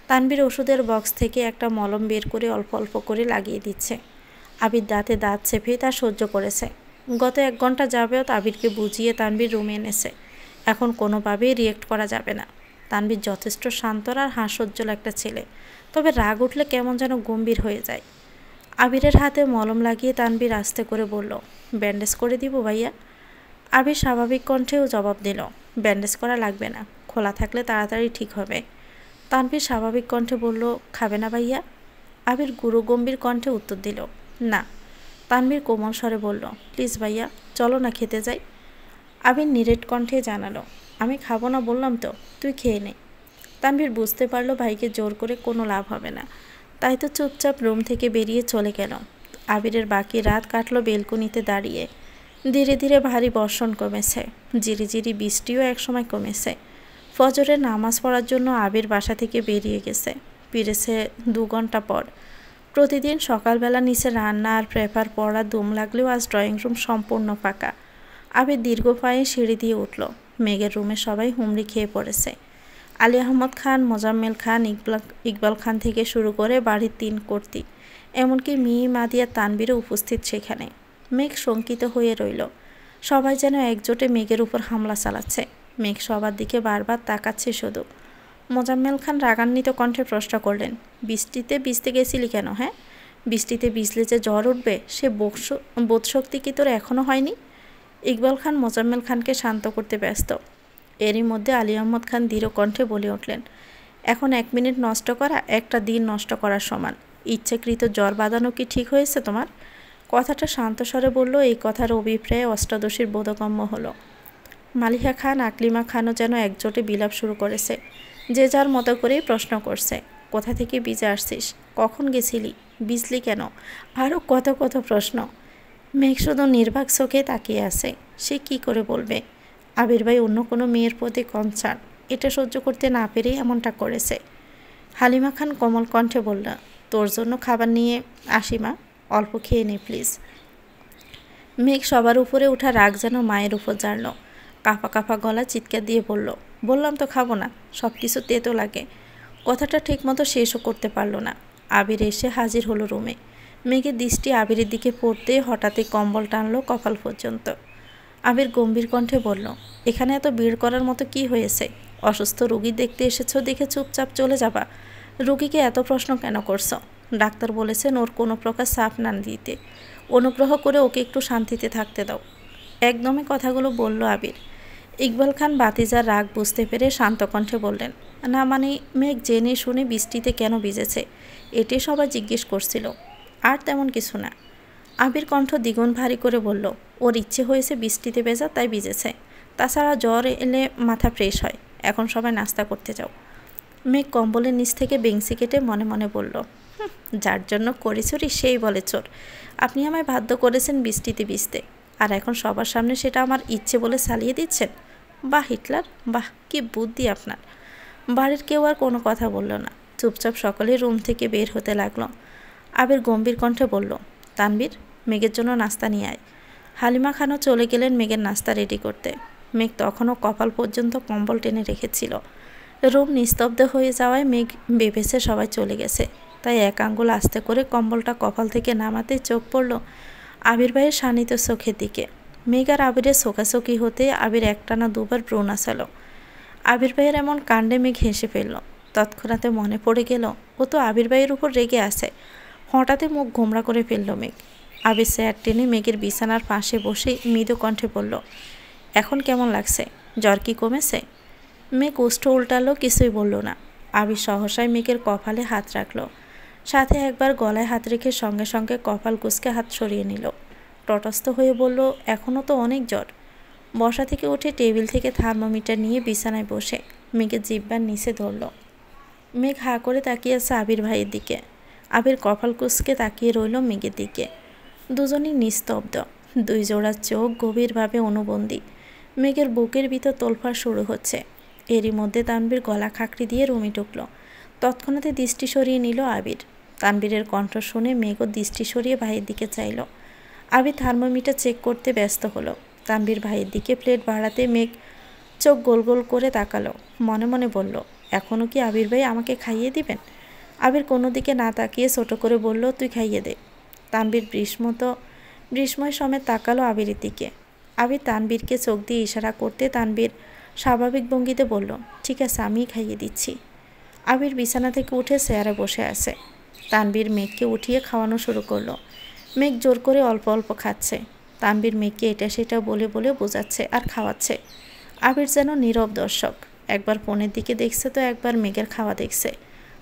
Speaker 1: তানভীর ওষুধের বক্স থেকে একটা মলম বের করে অল্প অল্প করে লাগিয়ে দিচ্ছে। আবির দাঁতে দাঁত চেপে তা সহ্য করেছে। গত 1 ঘন্টা যাবত আবিরকে বুঝিয়ে তানভীর রুমে এনেছে। এখন কোনোভাবেই রিয়েক্ট করা যাবে না। তানভীর যথেষ্ট শান্ত আর হাস্যোজ্জ্বল একটা ছেলে, তবে রাগ উঠলে কেমন যেন গম্ভীর হয়ে যায়। আবিরের হাতে মলম লাগিয়ে তানভীর আস্তে করে বলল, ব্যান্ডেজ করে দিব ভাইয়া? আবির স্বাভাবিক কণ্ঠেও জবাব দিল, ব্যান্ডেজ করা লাগবে না, খোলা থাকলে তাড়াতাড়ি ঠিক হবে। তানভীর স্বাভাবিক কণ্ঠে বলল, খাবে না ভাইয়া? আবির গুরুগম্ভীর কণ্ঠে উত্তর দিল, না। তানভীর কোমল স্বরে বলল, প্লিজ ভাইয়া, চলো না খেতে যাই। আবির নিরেট কণ্ঠে জানালো, আমি খাবো না বললাম তো, তুই খেয়ে নে। তানভীর বুঝতে পারলো ভাইকে জোর করে কোনো লাভ হবে না, তাই তো চুপচাপ রুম থেকে বেরিয়ে চলে গেল। আবিরের বাকি রাত কাটলো বেলকনিতে দাঁড়িয়ে। ধীরে ধীরে ভারী বর্ষণ কমেছে, ঝিরিঝিরি বৃষ্টিও একসময় কমেছে। ফজরের নামাজ পড়ার জন্য আবির বাসা থেকে বেরিয়ে গেছে, ফিরেছে 2 ঘন্টা পর। প্রতিদিন সকালবেলা নিচে রান্না আর প্রেপার পড়া দুম লাগলেও আজ ড্রয়িং রুম সম্পূর্ণ ফাঁকা। আবির দীর্ঘ পায়ে সিঁড়ি দিয়ে উঠল। মেঘের রুমে সবাই হুমড়ি খেয়ে পড়েছে। আলী আহমদ খান, মোজাম্মেল খান, ইকবাল খান থেকে শুরু করে বাড়ির 3 কর্তী, এমনকি মিহি, মাদিয়া, তানবীরও উপস্থিত সেখানে। মেঘ শঙ্কিত হয়ে রইল। সবাই যেন একজোটে মেঘের উপর হামলা চালাচ্ছে। মেঘ সবার দিকে বারবার তাকাচ্ছে শুধু। মোজাম্মেল খান রাগান্বিত কণ্ঠে প্রশ্ন করলেন, বৃষ্টিতে ভিজতে গেছিলি কেন? হ্যাঁ, বৃষ্টিতে ভিজলে যে জ্বর উঠবে সে বোধশক্তি কি তোর এখনও হয়নি? ইকবাল খান মোজাম্মেল খানকে শান্ত করতে ব্যস্ত। এরই মধ্যে আলী আহমদ খান দৃঢ় কণ্ঠে বলে উঠলেন, এখন 1 মিনিট নষ্ট করা একটা দিন নষ্ট করার সমান। ইচ্ছাকৃত জ্বর বাঁধানো কি ঠিক হয়েছে তোমার? কথাটা শান্ত স্বরে বলল। এই কথার অভিপ্রায়ে অষ্টাদশীর বোধগম্য হলো। মালিহা খান, আকলিমা খানও যেন একজোটে বিলাপ শুরু করেছে। যে যার মতো করেই প্রশ্ন করছে, কোথা থেকে ভিজে আসছিস? কখন গেছিলি? ভিজলি কেন? আরও কত কত প্রশ্ন। মেঘ শুধু নির্বাক চোখে তাকিয়ে আছে। সে কি করে বলবে আবির ভাই অন্য কোনো মেয়ের প্রতি কনসার্ন? এটা সহ্য করতে না পেরেই এমনটা করেছে। হালিমা খান কোমল কণ্ঠে বলল, তোর জন্য খাবার নিয়ে আসি মা, অল্প খেয়ে নে প্লিজ। মেঘ সবার উপরে ওঠা রাগ যেন মায়ের উপর জানল। কাঁপা কাঁপা গলা চিৎকার দিয়ে বলল, বললাম তো খাবো না, সব কিছু তেতো লাগে। কথাটা ঠিকমতো শেষও করতে পারল না। আবির এসে হাজির হলো রুমে। মেঘের দৃষ্টি আবিরের দিকে পড়তে হঠাৎই কম্বল টানলো কপাল পর্যন্ত। আবির গম্ভীর কণ্ঠে বলল, এখানে এত ভিড় করার মতো কি হয়েছে? অসুস্থ রোগী দেখতে এসেছো দেখে চুপচাপ চলে যাবা? রোগীকে এত প্রশ্ন কেন করছো? ডাক্তার বলেছেন ওর কোনো প্রকার চাপ না দিতে। অনুগ্রহ করে ওকে একটু শান্তিতে থাকতে দাও। একদমই কথাগুলো বলল আবির। ইকবাল খান বাতিজার রাগ বুঝতে পেরে শান্ত কণ্ঠে বললেন, না মানে মেঘ জেনে শুনে বৃষ্টিতে কেন ভিজেছে এটাই সবাই জিজ্ঞেস করছিল, আর তেমন কিছু না। আবির কণ্ঠ দ্বিগুণ ভারী করে বলল, ওর ইচ্ছে হয়েছে বৃষ্টিতে ভেজা তাই ভিজেছে। তাছাড়া জ্বর এলে মাথা ফ্রেশ হয়। এখন সবাই নাস্তা করতে যাও। মেঘ কম্বলের নিচ থেকে বেংসি কেটে মনে মনে বলল, যার জন্য করি চুরি সেই বলে চোর। আপনি আমায় বাধ্য করেছেন বৃষ্টিতে ভিজতে, আর এখন সবার সামনে সেটা আমার ইচ্ছে বলে চালিয়ে দিচ্ছেন। বাহ হিটলার, বাহ, কি বুদ্ধি আপনার। বাড়ির কেউ আর কোনো কথা বলল না। চুপচাপ সকলে রুম থেকে বের হতে লাগলো। আবির গম্ভীর কণ্ঠে বলল, তানবীর, মেঘের জন্য নাস্তা নিয়ে আয়। হালিমা খানও চলে গেলেন মেঘের নাস্তা রেডি করতে। মেঘ তখনও কপাল পর্যন্ত কম্বল টেনে রেখেছিল। রুম নিস্তব্ধ হয়ে যাওয়ায় মেঘ ভেবেছে সবাই চলে গেছে, তাই এক আঙ্গুল আস্তে করে কম্বলটা কপাল থেকে নামাতে চোখ পড়ল আবির ভাইয়ের শানিত চোখের দিকে। মেঘ আর আবিরের চোখাচোখি হতে আবির একটানা 2বার ব্রণ আসালো। আবির ভাইয়ের এমন কাণ্ডে মেঘ হেসে ফেলল। তৎক্ষণাতে মনে পড়ে গেল ও তো আবির ভাইয়ের উপর রেগে আছে। হঠাৎই মুখ গোমরা করে ফেলল মেঘ। আবির চেয়ার টেনে মেঘের বিছানার পাশে বসে মৃদু কণ্ঠে বলল, এখন কেমন লাগছে? জ্বর কি কমেছে? মেঘ ওষ্ঠ উল্টালো, কিছুই বলল না। আবির সহসায় মেঘের কপালে হাত রাখল, সাথে একবার গলায় হাত রেখে সঙ্গে সঙ্গে কপাল কুঁচকে হাত সরিয়ে নিল। তটস্থ হয়ে বলল, এখনও তো অনেক জ্বর। বসা থেকে উঠে টেবিল থেকে থার্মোমিটার নিয়ে বিছানায় বসে মেঘের জিহ্বার নিচে ধরল। মেঘ হাঁ করে তাকিয়ে আছে আবির ভাইয়ের দিকে। আবির কপাল কুঁচকে তাকিয়ে রইল মেঘের দিকে। দুজনই নিস্তব্ধ, 2 জোড়া চোখ গভীরভাবে অনুবন্দী। মেঘের বুকের ভিতর তোলফাড় শুরু হচ্ছে। এরই মধ্যে তানবীর গলা খাকড়ি দিয়ে রুমে ঢুকল। তৎক্ষণাতে দৃষ্টি সরিয়ে নিল আবির। তানবীরের কণ্ঠ শুনে মেঘও দৃষ্টি সরিয়ে ভাইয়ের দিকে চাইল। আবির থার্মোমিটার চেক করতে ব্যস্ত হলো। তানবীর ভাইয়ের দিকে প্লেট বাড়াতে মেঘ চোখ গোল গোল করে তাকালো। মনে মনে বলল, এখনও কি আবির ভাই আমাকে খাইয়ে দিবেন? আবির কোনো দিকে না তাকিয়ে ছোট করে বলল, তুই খাইয়ে দে। তানবীর বিস্ময় সমেত তাকালো আবিরের দিকে। আবির তানবীরকে চোখ দিয়ে ইশারা করতে তানবীর স্বাভাবিক ভঙ্গিতে বলল, ঠিক আছে, আমিই খাইয়ে দিচ্ছি। আবির বিছানা থেকে উঠে চেয়ারে বসে আছে। তানবীর মেঘকে উঠিয়ে খাওয়ানো শুরু করলো। মেঘ জোর করে অল্প অল্প খাচ্ছে। তানবীর মেঘকে এটা সেটা বলে বলে বোঝাচ্ছে আর খাওয়াচ্ছে। আবির যেন নীরব দর্শক, একবার ফোনের দিকে দেখছে তো একবার মেঘের খাওয়া দেখছে।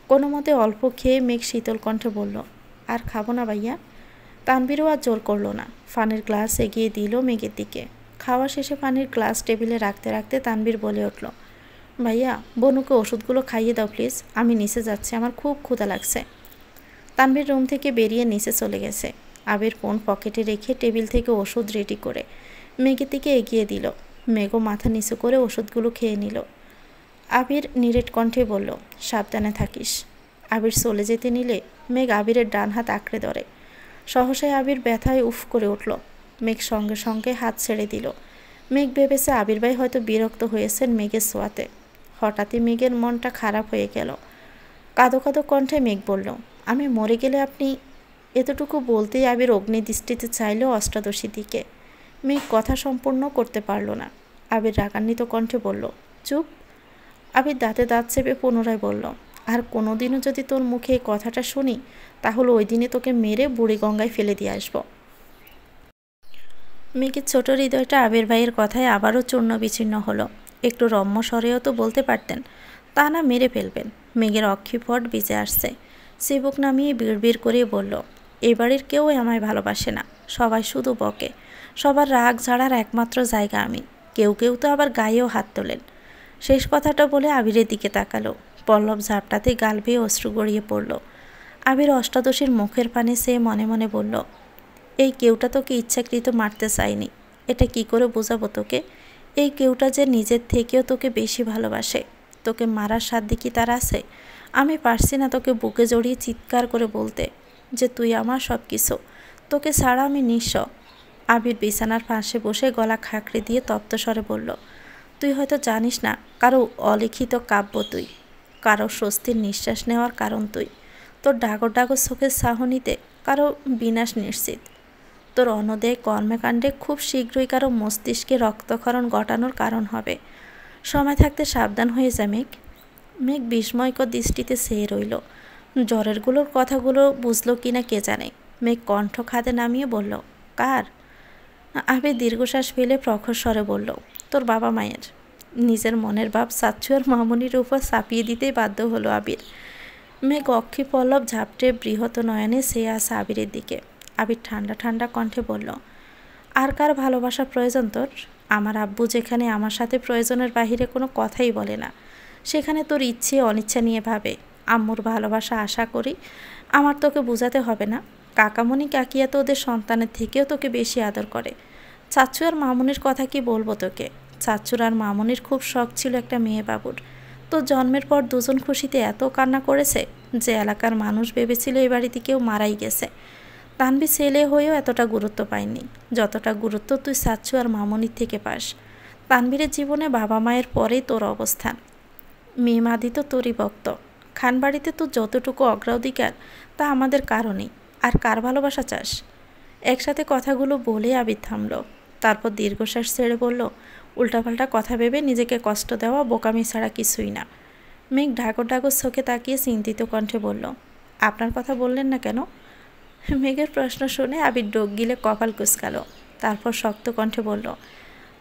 Speaker 1: কোনো মতে অল্প খেয়ে মেঘ শীতল কণ্ঠে বলল, আর খাবো না ভাইয়া। তানভীরও আর জোর করলো না, পানির গ্লাস এগিয়ে দিল মেঘের দিকে। খাওয়া শেষে পানির গ্লাস টেবিলে রাখতে রাখতে তানভীর বলে উঠল, ভাইয়া বনুকে ওষুধগুলো খাইয়ে দাও প্লিজ, আমি নিচে যাচ্ছি, আমার খুব ক্ষুধা লাগছে। তানভীর রুম থেকে বেরিয়ে নিচে চলে গেছে। আবির ফোন পকেটে রেখে টেবিল থেকে ওষুধ রেডি করে মেঘের দিকে এগিয়ে দিল। মেঘও মাথা নিচু করে ওষুধগুলো খেয়ে নিল। আবির নিরেট কণ্ঠে বলল, সাবধানে থাকিস। আবির চলে যেতে নিলে মেঘ আবিরের ডান হাত আঁকড়ে ধরে। সহসায় আবির ব্যথায় উফ করে উঠল। মেঘ সঙ্গে সঙ্গে হাত ছেড়ে দিল। মেঘ ভেবেছে আবির ভাই হয়তো বিরক্ত হয়েছেন মেঘের ছোঁয়াতে। হঠাৎই মেঘের মনটা খারাপ হয়ে গেল। কাঁদো কাঁদো কণ্ঠে মেঘ বলল, আমি মরে গেলে আপনি। এতটুকু বলতেই আবির অগ্নিদৃষ্টিতে চাইল অষ্টাদশীর দিকে। মেঘ কথা সম্পূর্ণ করতে পারল না। আবির রাগান্বিত কণ্ঠে বলল, চুপ। আবির দাঁতে দাঁত চেপে পুনরায় বলল, আর কোনোদিনও যদি তোর মুখে এই কথাটা শুনি তাহলে ওই দিনে তোকে মেরে বুড়িগঙ্গায় ফেলে দিয়ে আসবো। মেঘের ছোট হৃদয়টা আবির ভাইয়ের কথায় আবারও চূর্ণ বিচ্ছিন্ন হলো। একটু রম্য স্বরেও তো বলতে পারতেন, তা না মেরে ফেলবেন। মেঘের অক্ষিপট বেঁচে আসছে। চিবুক নামিয়ে বিড়বিড় করে বলল, এ বাড়ির কেউ আমায় ভালোবাসে না, সবাই শুধু বকে। সবার রাগ ঝাড়ার একমাত্র জায়গা আমি। কেউ কেউ তো আবার গায়েও হাত তোলেন। শেষ কথাটা বলে আবিরের দিকে তাকালো। পল্লব ঝাপটাতে গাল বেয়ে অশ্রু গড়িয়ে পড়ল। আবির অষ্টাদশীর মুখের পানে চেয়ে মনে মনে বলল, এই কেউটা তোকে ইচ্ছাকৃত মারতে চায়নি। এটা কি করে বোঝাবো তোকে? এই কেউটা যে নিজের থেকেও তোকে বেশি ভালোবাসে। তোকে মারার সাধ্য কি তার আছে? আমি পারছি না তোকে বুকে জড়িয়ে চিৎকার করে বলতে যে তুই আমার সব কিছু, তোকে ছাড়া আমি নিঃস্ব। আবির বিছানার পাশে বসে গলা খাঁকড়ে দিয়ে তপ্তস্বরে বলল, তুই হয়তো জানিস না, কারো অলিখিত কাব্য তুই, কারো স্বস্তির নিঃশ্বাস নেওয়ার কারণ তুই, তোর ডাগর ডাগর চোখের চাহনিতে কারো বিনাশ নিশ্চিত। তোর অনদেয় কর্মকাণ্ডে খুব শীঘ্রই কারো মস্তিষ্কে রক্তক্ষরণ ঘটানোর কারণ হবে। সময় থাকতে সাবধান হয়ে যা মেঘ। মেঘ বিস্ময়কর দৃষ্টিতে চেয়ে রইল। জ্বরেরগুলোর কথাগুলো বুঝলো কিনা কে জানে। মেঘ কণ্ঠ খাদে নামিয়ে বলল, কার? আবির দীর্ঘশ্বাস ফেলে প্রখর স্বরে বলল, তোর বাবা মায়ের। নিজের মনের ভাব চাচ্ছু আর মামুনির উপর চাপিয়ে দিতেই বাধ্য হলো আবির। মেঘ অক্ষি পল্লব ঝাপটে বৃহৎ নয়নে চেয়ে আসে আবিরের দিকে। আবির ঠান্ডা ঠান্ডা কণ্ঠে বলল, আর কার ভালোবাসা প্রয়োজন তোর? আমার আব্বু যেখানে আমার সাথে প্রয়োজনের বাহিরে কোনো কথাই বলে না, সেখানে তোর ইচ্ছে অনিচ্ছা নিয়ে ভাবে। আম্মুর ভালোবাসা আশা করি আমার তোকে বোঝাতে হবে না। কাকামণি কাকিয়া তো ওদের সন্তানের থেকেও তোকে বেশি আদর করে। চাচ্চু আর মামুনির কথা কি বলবো তোকে? চাচ্চুর আর মামুনির খুব শখ ছিল একটা মেয়ে বাবুর। তো জন্মের পর দুজন খুশিতে এত কান্না করেছে যে এলাকার মানুষ ভেবেছিল এই বাড়িতে কেউ মারাই গেছে। তানভি ছেলে হয়েও এতটা গুরুত্ব পায়নি যতটা গুরুত্ব তুই চাচ্চু আর মামুনির থেকে পাস। তানভীরের জীবনে বাবা মায়ের পরেই তোর অবস্থান। মেয়ে মাদি তো তোরই ভক্ত। খানবাড়িতে তোর যতটুকু অগ্রাধিকার তা আমাদের কারণেই। আর কার ভালোবাসা চাস? একসাথে কথাগুলো বলে আবির থামল। তারপর দীর্ঘশ্বাস ছেড়ে বলল, উল্টাপাল্টা কথা ভেবে নিজেকে কষ্ট দেওয়া বোকামি ছাড়া কিছুই না। মেঘ ঢাকর ঢাকর চোখে তাকিয়ে চিন্তিত কণ্ঠে বলল, আপনার কথা বললেন না কেন? মেঘের প্রশ্ন শুনে আবির ডোক গিলে কপাল কুঁচকাল। তারপর শক্ত কণ্ঠে বলল,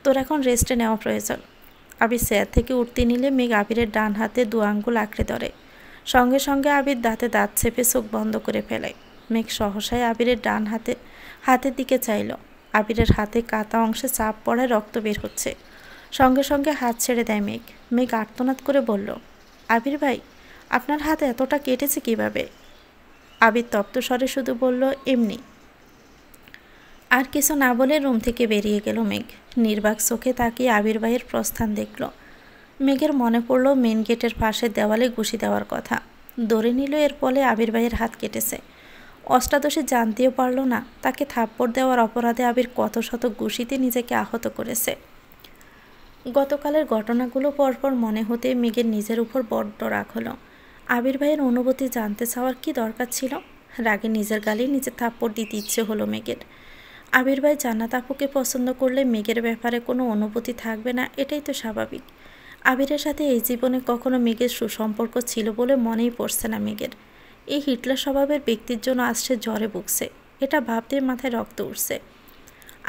Speaker 1: তোর এখন রেস্টে নেওয়া প্রয়োজন। আবির চেয়ার থেকে উঠতে নিলে মেঘ আবিরের ডান হাতে দু আঙ্গুল আঁকড়ে ধরে। সঙ্গে সঙ্গে আবির দাঁতে দাঁত চেপে চোখ বন্ধ করে ফেলে। মেঘ সহসায় আবিরের ডান হাতের দিকে চাইল। আবিরের হাতে কাটা অংশে চাপ পড়ায় রক্ত বের হচ্ছে। সঙ্গে সঙ্গে হাত ছেড়ে দেয় মেঘ। মেঘ আর্তনাদ করে বলল, আবির ভাই, আপনার হাত এতটা কেটেছে কিভাবে? আবির তপ্ত স্বরে শুধু বলল, এমনি। আর কিছু না বলে রুম থেকে বেরিয়ে গেল মেঘ। নির্বাক চোখে তাকিয়ে আবির ভাইয়ের প্রস্থান দেখল। মেঘের মনে পড়ল মেন গেটের পাশে দেওয়ালে ঘুষি দেওয়ার কথা। ধরে নিল এর ফলে আবির ভাইয়ের হাত কেটেছে। অষ্টাদশী জানতেও পারল না তাকে থাপ্পড় দেওয়ার অপরাধে আবির কত শত ঘুষিতে নিজেকে আহত করেছে। গতকালের ঘটনাগুলো পরপর মনে হতে মেঘের নিজের উপর বড্ড রাগ হলো। আবির ভাইয়ের অনুভূতি জানতে চাওয়ার কি দরকার ছিল? রাগে নিজের গালে নিজের থাপ্পড় দিতে ইচ্ছে হলো মেঘের। আবির ভাই জান্নাত আপুকে পছন্দ করলে মেঘের ব্যাপারে কোনো অনুভূতি থাকবে না, এটাই তো স্বাভাবিক। আবিরের সাথে এই জীবনে কখনো মেঘের সুসম্পর্ক ছিল বলে মনেই পড়ছে না মেঘের। এই হিটলার স্বভাবের ব্যক্তির জন্য আসছে জ্বরে ভুগছে, এটা ভাবতে মাথায় রক্ত উঠছে।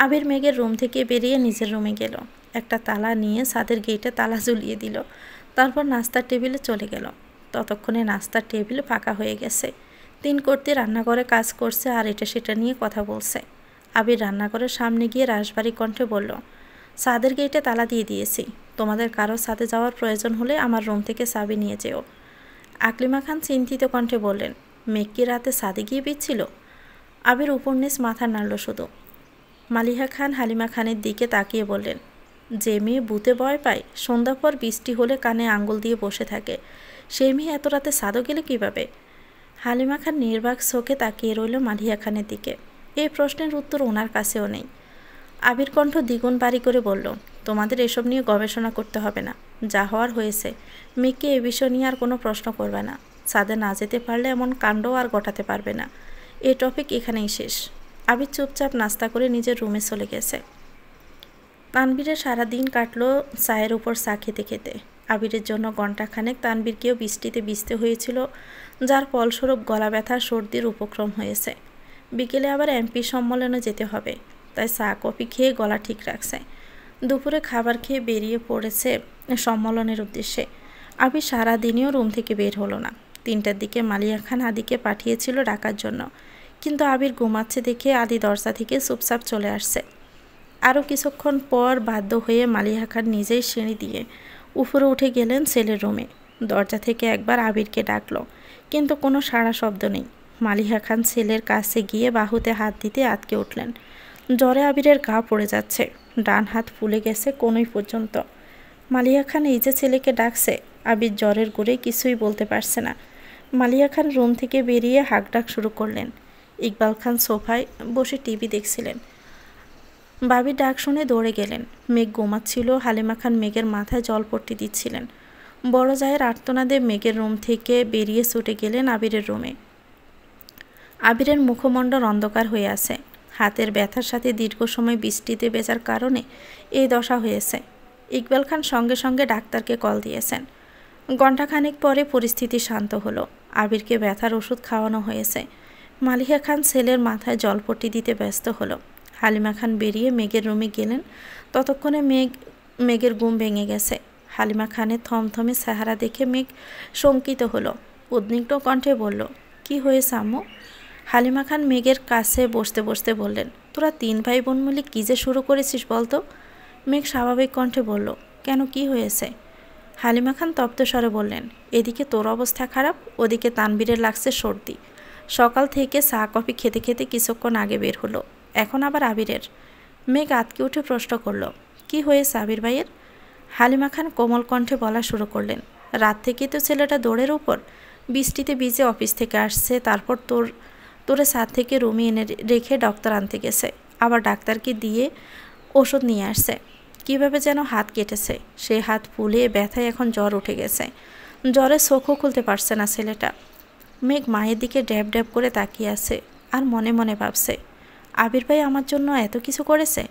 Speaker 1: আবির মেঘের রুম থেকে বেরিয়ে নিজের রুমে গেল। একটা তালা নিয়ে ছাদের গেটে তালা ঝুলিয়ে দিল। তারপর নাস্তার টেবিলে চলে গেল। ততক্ষণে নাস্তার টেবিল ফাঁকা হয়ে গেছে। তিন কর্তি রান্নাঘরে কাজ করছে আর এটা সেটা নিয়ে কথা বলছে। আবির রান্নাঘরের সামনে গিয়ে রাশবাড়ি কণ্ঠে বলল, ছাদের গেটে তালা দিয়ে দিয়েছি, তোমাদের কারো সাথে যাওয়ার প্রয়োজন হলে আমার রুম থেকে চাবি নিয়ে যেও। আকলিমা খান চিন্তিত কণ্ঠে বললেন, মেঘ কি রাতে ছাদে গিয়ে বিচ্ছিল? আবির উপর নিচ মাথা নাড়ল শুধু। মালিহা খান হালিমা খানের দিকে তাকিয়ে বললেন, যে মেয়ে ভূতে ভয় পায়, সন্ধ্যা পর বৃষ্টি হলে কানে আঙ্গুল দিয়ে বসে থাকে, সেই মেয়ে এত রাতে ছাদও গেলে কীভাবে? হালিমা খান নির্বাক চোখে তাকিয়ে রইল মালিহা খানের দিকে। এই প্রশ্নের উত্তর ওনার কাছেও নেই। আবির কণ্ঠ দ্বিগুণ বাড়ি করে বলল, তোমাদের এসব নিয়ে গবেষণা করতে হবে না, যা হওয়ার হয়েছে। মেয়েকে এ বিষয় নিয়ে আর কোনো প্রশ্ন করবে না। ছাদে না যেতে পারলে এমন কাণ্ডও আর ঘটাতে পারবে না। এই টপিক এখানেই শেষ। আবির চুপচাপ নাস্তা করে নিজের রুমে চলে গেছে। তানবীরের সারাদিন কাটলো চায়ের উপর চা খেতে খেতে। আবিরের জন্য ঘণ্টাখানেক তানবীরকেও বৃষ্টিতে ভিজতে হয়েছিল, যার ফলস্বরূপ গলা ব্যথা সর্দির উপক্রম হয়েছে। বিকেলে আবার এমপি সম্মেলনে যেতে হবে, তাই চা কফি খেয়ে গলা ঠিক রাখছে। দুপুরে খাবার খেয়ে বেরিয়ে পড়েছে সম্মেলনের উদ্দেশ্যে। আবির সারাদিনেও রুম থেকে বের হলো না। 3টার দিকে মালিয়া খান আদিকে পাঠিয়েছিল ডাকার জন্য, কিন্তু আবির ঘুমাচ্ছে দেখে আদি দরজা থেকে চুপচাপ চলে আসছে। আরও কিছুক্ষণ পর বাধ্য হয়ে মালিহা খান নিজেই সিঁড়ি দিয়ে উপরে উঠে গেলেন ছেলের রুমে। দরজা থেকে একবার আবিরকে ডাকলো, কিন্তু কোনো সাড়া শব্দ নেই। মালিহা খান ছেলের কাছে গিয়ে বাহুতে হাত দিতে আটকে উঠলেন। জ্বরে আবিরের গা পড়ে যাচ্ছে, ডান হাত ফুলে গেছে কোনোই পর্যন্ত। মালিহা খান এই যে ছেলেকে ডাকছে, আবির জ্বরের গোড়ে কিছুই বলতে পারছে না। মালিহা খান রুম থেকে বেরিয়ে হাঁকডাক শুরু করলেন। ইকবাল খান সোফায় বসে টিভি দেখছিলেন। বাবির ডাক শুনে দৌড়ে গেলেন। মেঘ ঘুমাচ্ছিল। হালিমা খান মেঘের মাথায় জলপট্টি দিচ্ছিলেন। বড় জায়ের আর্তনাদে মেঘের রুম থেকে বেরিয়ে ছুটে গেলেন আবিরের রুমে। আবিরের মুখমণ্ডল অন্ধকার হয়ে আছে। হাতের ব্যথার সাথে দীর্ঘ সময় বৃষ্টিতে ভেজার কারণে এই দশা হয়েছে। ইকবাল খান সঙ্গে সঙ্গে ডাক্তারকে কল দিয়েছেন। ঘণ্টাখানেক পরে পরিস্থিতি শান্ত হলো। আবিরকে ব্যথার ওষুধ খাওয়ানো হয়েছে। মালিহা খান ছেলের মাথায় জলপট্টি দিতে ব্যস্ত হলো। হালিমা খান বেরিয়ে মেঘের রুমে গেলেন। ততক্ষণে মেঘের ঘুম ভেঙে গেছে। হালিমা খানের থমথমে চেহারা দেখে মেঘ শঙ্কিত হলো। উদ্বিগ্ন কণ্ঠে বলল, কি হয়েছে আম্মু? হালিমা খান মেঘের কাছে বসতে বসতে বললেন, তোরা 3 ভাই বোন মিলে কী যে শুরু করেছিস বলতো? মেঘ স্বাভাবিক কণ্ঠে বলল, কেন, কি হয়েছে? হালিমা খান তপ্ত স্বরে বললেন, এদিকে তোর অবস্থা খারাপ, ওদিকে তানবীরের লাগছে সর্দি। সকাল থেকে চা কফি খেতে খেতে কিছুক্ষণ আগে বের হলো, এখন আবার আবিরের। মেঘ আতকে উঠে প্রশ্ন করল, কি হয়েছে আবির ভাইয়ের? হালিমা খান কোমল কণ্ঠে বলা শুরু করলেন, রাত থেকেই তো ছেলেটা দৌড়ের উপর, বৃষ্টিতে ভিজে অফিস থেকে আসছে, তারপর তোরে ছাদ থেকে রুমে এনে রেখে ডক্টর আনতে গেছে, আবার ডাক্তারকে দিয়ে ওষুধ নিয়ে আসছে। কীভাবে যেন হাত কেটেছে, সেই হাত ফুলে ব্যথায় এখন জ্বর উঠে গেছে। জ্বরে চোখও খুলতে পারছে না ছেলেটা। মেঘ মায়ের দিকে ড্যাব ড্যাব করে তাকিয়ে আছে আর মনে মনে ভাবছে, আবির ভাই আমার জন্য এত কিছু করেছে।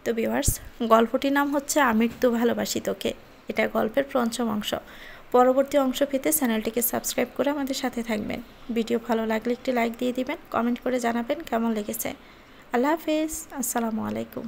Speaker 1: তো ভিউয়ার্স, গল্পটির নাম হচ্ছে আমি তো ভালোবাসি তোকে। এটা গল্পের পঞ্চম অংশ। পরবর্তী অংশ পেতে চ্যানেলটিকে সাবস্ক্রাইব করে আমাদের সাথে থাকবেন। ভিডিও ভালো লাগলে একটি লাইক দিয়ে দিবেন, কমেন্ট করে জানাবেন কেমন লেগেছে। আল্লাহ হাফেজ, আসসালামু আলাইকুম।